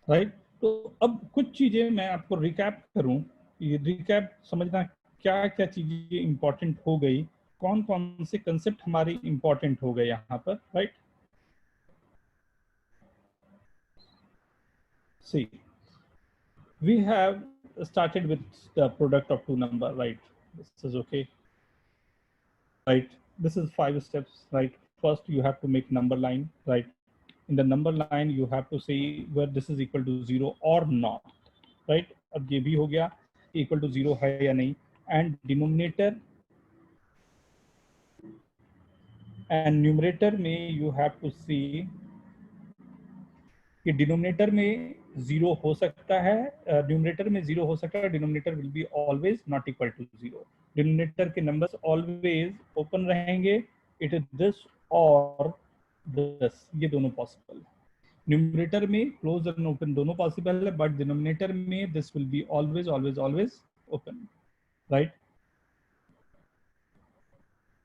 Right तो अब कुछ चीजें मैं आपको recap करूं, ये recap समझना क्या क्या चीजें इंपॉर्टेंट हो गई, कौन कौन से कंसेप्ट हमारे इंपॉर्टेंट हो गए यहाँ पर, right? See we have started with the product of two number, right? This is okay, right? This is 5 steps, right? First you have to make number line, right? In the number line you have to say where this is equal to 0 or not, right? अब ये भी हो गया equal to 0 है या नहीं, and denominator and numerator में you have to see कि denominator में 0 हो सकता है, numerator में 0 हो सकता है, denominator will be always not equal to 0. denominator के numbers always open रहेंगे, it is this or this, ये दोनों possible है. न्यूमरेटर में क्लोज एंड ओपन दोनों पॉसिबल है, बट डिनोमिनेटर में this will be always always always open, right?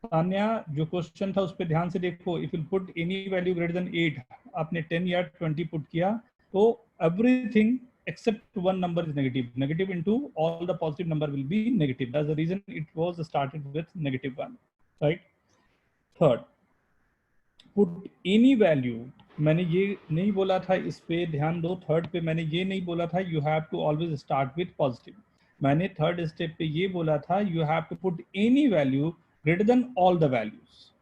Tanya, जो क्वेश्चन था उस पर ध्यान से देखो. If you put any value greater than 8, आपने 10 या 20 पुट किया तो everything except one number is negative. Negative into all the positive number will be negative. That's the reason it was started with -1, right? Third, put any value. मैंने ये नहीं बोला था, इस पे ध्यान दो. थर्ड पे मैंने ये नहीं बोला था you have to always start with positive. मैंने थर्ड स्टेप पे ये बोला था you have to put any value greater than all the values,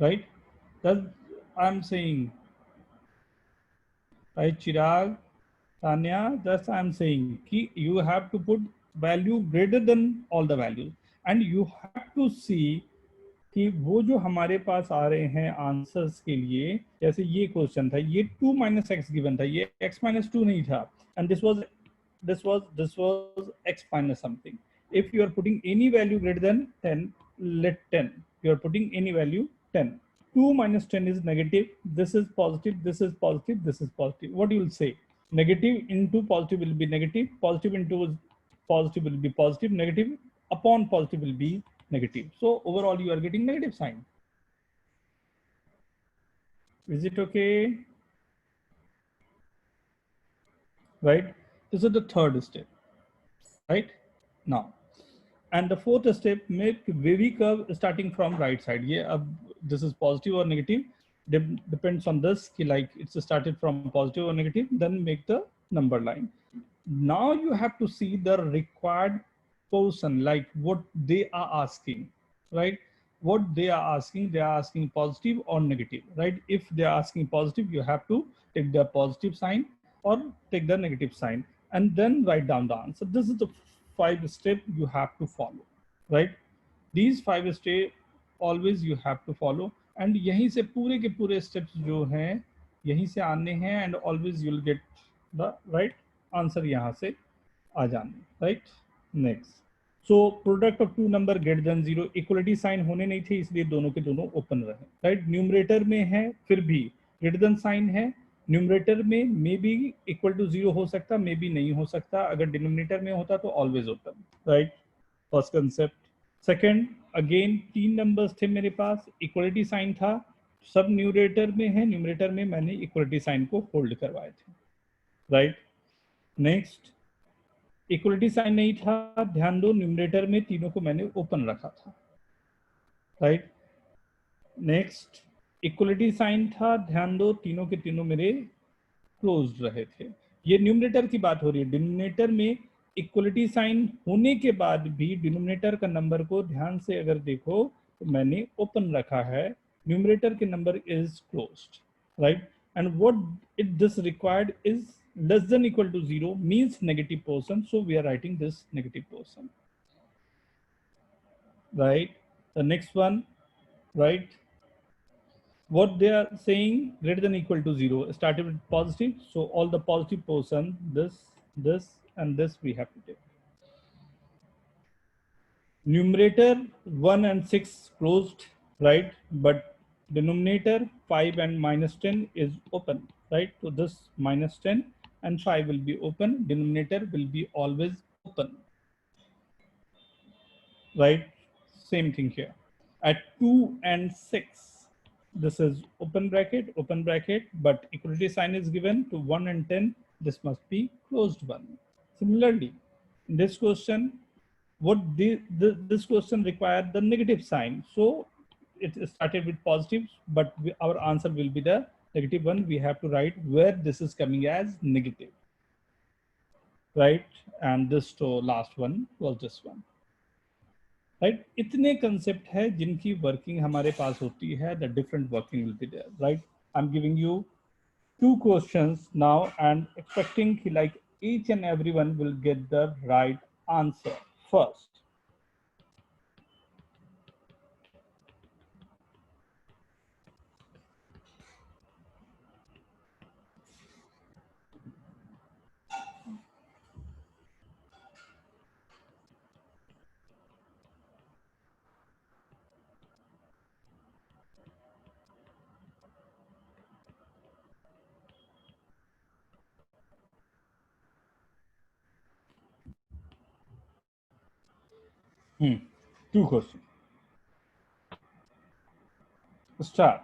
right? I am saying, right Chirag, Tanya, just I am saying कि you have to put value greater than all the values and you have to see कि वो जो हमारे पास आ रहे हैं answers के लिए, जैसे ये क्वेश्चन था, ये 2 - x गिवन था, ये x - 2 नहीं था, and this was x - something. If you are putting any value greater than 10, let 10, you are putting any value 10. 2 - 10 is negative, this is positive, this is positive, this is positive. What you will say? Negative into positive will be negative, positive into positive will be positive, negative upon positive will be negative. So overall you are getting negative sign. Is it okay? Right? This is the third step, right? Now, and the fourth step, make wavy curve starting from right side. Yeah, this is positive or negative, depends on this, like it's started from positive or negative, then make the number line. Now you have to see the required portion, like what they are asking, right? What they are asking positive or negative, right? If they are asking positive, you have to take the positive sign or take the negative sign and then write down the answer. This is the 5 steps you have to follow, right? These 5 steps always you have to follow, and यहीं से पूरे के पूरे steps जो हैं यहीं से आने हैं, and always you'll get the right answer यहाँ से आ जाने, right? Next, so product of two number greater than 0, equality sign होने नहीं थे इसलिए दोनों के दोनों ओपन रहे, राइट? न्यूमरेटर में है फिर भी ग्रेटर देन साइन है, न्यूमरेटर में मे बी इक्वल टू 0 हो सकता, मे बी नहीं हो सकता, अगर डिनोमिनेटर में होता तो always open, right? First concept. Second, again 3 numbers थे मेरे पास, इक्वलिटी साइन था, सब न्यूमरेटर में है, न्यूमरेटर में मैंने इक्वलिटी साइन को होल्ड करवाए थे, राइट? नेक्स्ट, इक्वलिटी साइन नहीं था, ध्यान दो, न्यूमरेटर में तीनों को मैंने ओपन रखा था, राइट? नेक्स्ट, इक्वलिटी साइन था, ध्यान दो तीनों के तीनों मेरे क्लोज्ड रहे थे। ये न्यूमरेटर की बात हो रही है। डिनोमिनेटर में इक्वलिटी साइन होने के बाद भी डिनोमिनेटर का नंबर को ध्यान से अगर देखो तो मैंने ओपन रखा है, न्यूमरेटर के number is closed, right. And what it this required is less than equal to 0 means negative portion, so we are writing this negative portion, right? The next one, right, what they are saying greater than equal to 0 started with positive, so all the positive portion, this and this we have to take. Numerator 1 and 6 closed, right, but denominator 5 and minus 10 is open, right? So this minus 10 and 5 will be open, denominator will be always open, right? Same thing here. At 2 and 6, this is open bracket, but equality sign is given to 1 and 10. This must be closed one. Similarly, in this question, this question required the negative sign. So it started with positives, but our answer will be the negative one. We have to write where this is coming as negative, right? And this to last one was this one. Right, इतने concept है जिनकी working हमारे पास होती है, the different working will be there, right. I am giving you 2 questions now and expecting like each and everyone will get the right answer first. Two questions. Start.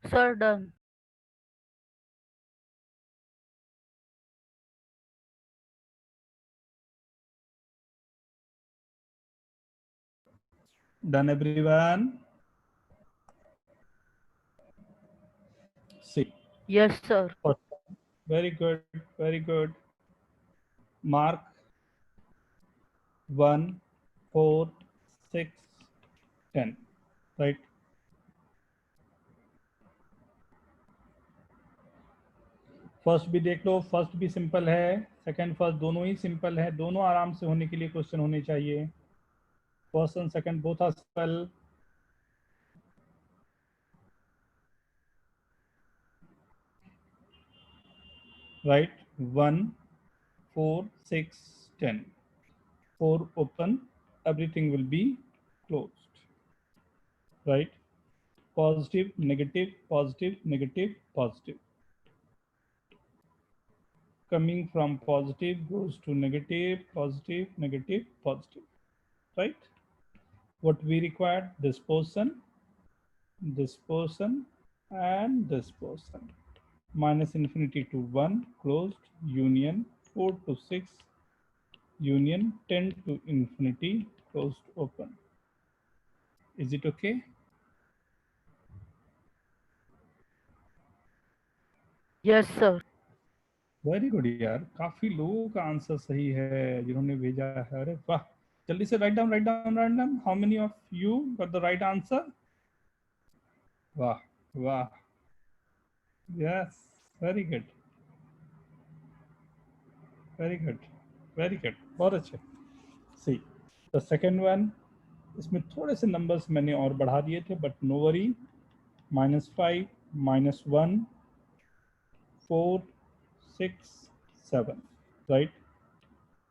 Sir, done. Done, everyone? See. Yes, sir. Very good, very good. Mark 1, 4, 6, 10. Right? First भी देख लो, first भी simple है, second first दोनों ही simple है, दोनों आराम से होने के लिए क्वेश्चन होने चाहिए. First and second both are simple. Right? 1, 4, 6, 10. 4 open, everything will be closed. Right? Positive, negative, positive, negative, positive. Coming from positive goes to negative, positive, negative, positive. Right? What we required, this person, and this person. Minus infinity to 1, closed, union, 4 to 6, union, 10 to infinity, closed, open. Is it okay? Yes, sir. Very good यार, काफी लोगों का answer सही है जिन्होंने भेजा है. अरे वाह, जल्दी से write down. How many of you got the right answer? वाह वाह, yes, very good, very good, very good, बहुत अच्छे. सी द सेकेंड वन, इसमें थोड़े से नंबर्स मैंने और बढ़ा दिए थे, but no worry. -5, -1, 4, 6, 7. Right?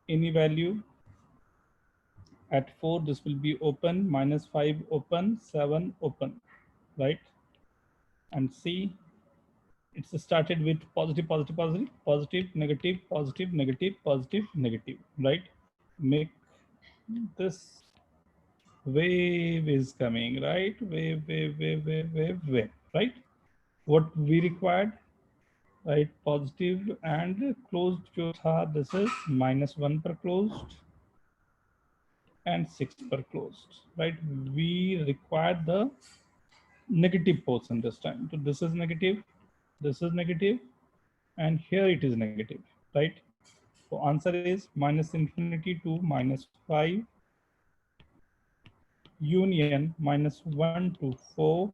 Any value at 4, this will be open. -5 open, 7 open. Right? And see, it's started with positive, positive, positive, positive, negative, positive, negative, positive, negative. Right? Make this wave is coming. Right? Wave, wave, wave, wave, wave, wave. Right? What we required, right? Positive and closed जो था, this is -1 per closed and 6 per closed, right? We require the negative portion this time. So this is negative, and here it is negative, right? So answer is minus infinity to -5, union -1 to 4,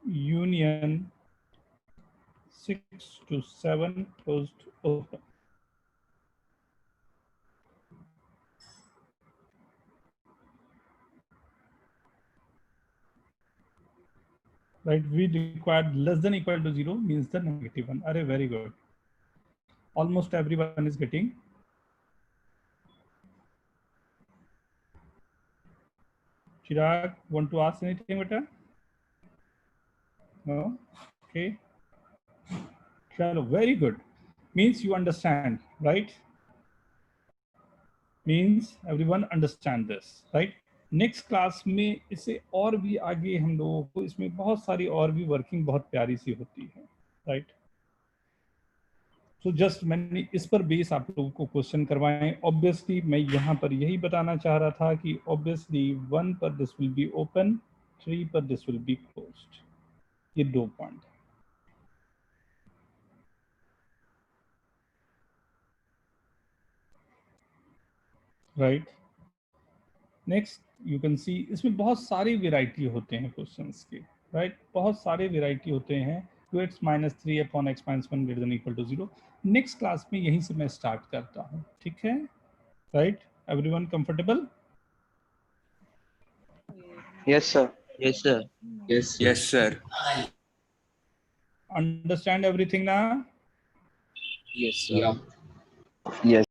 union 6 to 7, closed, open. Right? We required less than equal to 0 means the negative one. Array, very good. Almost everyone is getting. Chirag, want to ask anything, beta? No? Okay. Chalo, very good. Means you understand, right? Means everyone understand this, right? Next class में इसे और भी आगे हम लोगों को इसमें बहुत सारी और भी वर्किंग बहुत प्यारी सी होती है, राइट? तो जस्ट मैंने इस पर बेस आप लोगों को क्वेश्चन करवाएं. ऑब्वियसली मैं यहाँ पर यही बताना चाह रहा था कि ऑब्वियसली 1 पर दिस विल बी ओपन, 3 पर दिस विल बी क्लोज्ड. ये 2 point, right? Next you can see, इसमें बहुत सारी वेराइटी होते हैं क्वेश्चंस के, राइट? बहुत सारे वेराइटी होते हैं. 2x - 3 upon x - 1 greater than equal to 0. Next class में यहीं से मैं स्टार्ट करता हूँ, ठीक है? Right? Everyone comfortable? Yes, sir. Yes, sir. Yes, sir. Understand everything now? Yes, sir. Yes.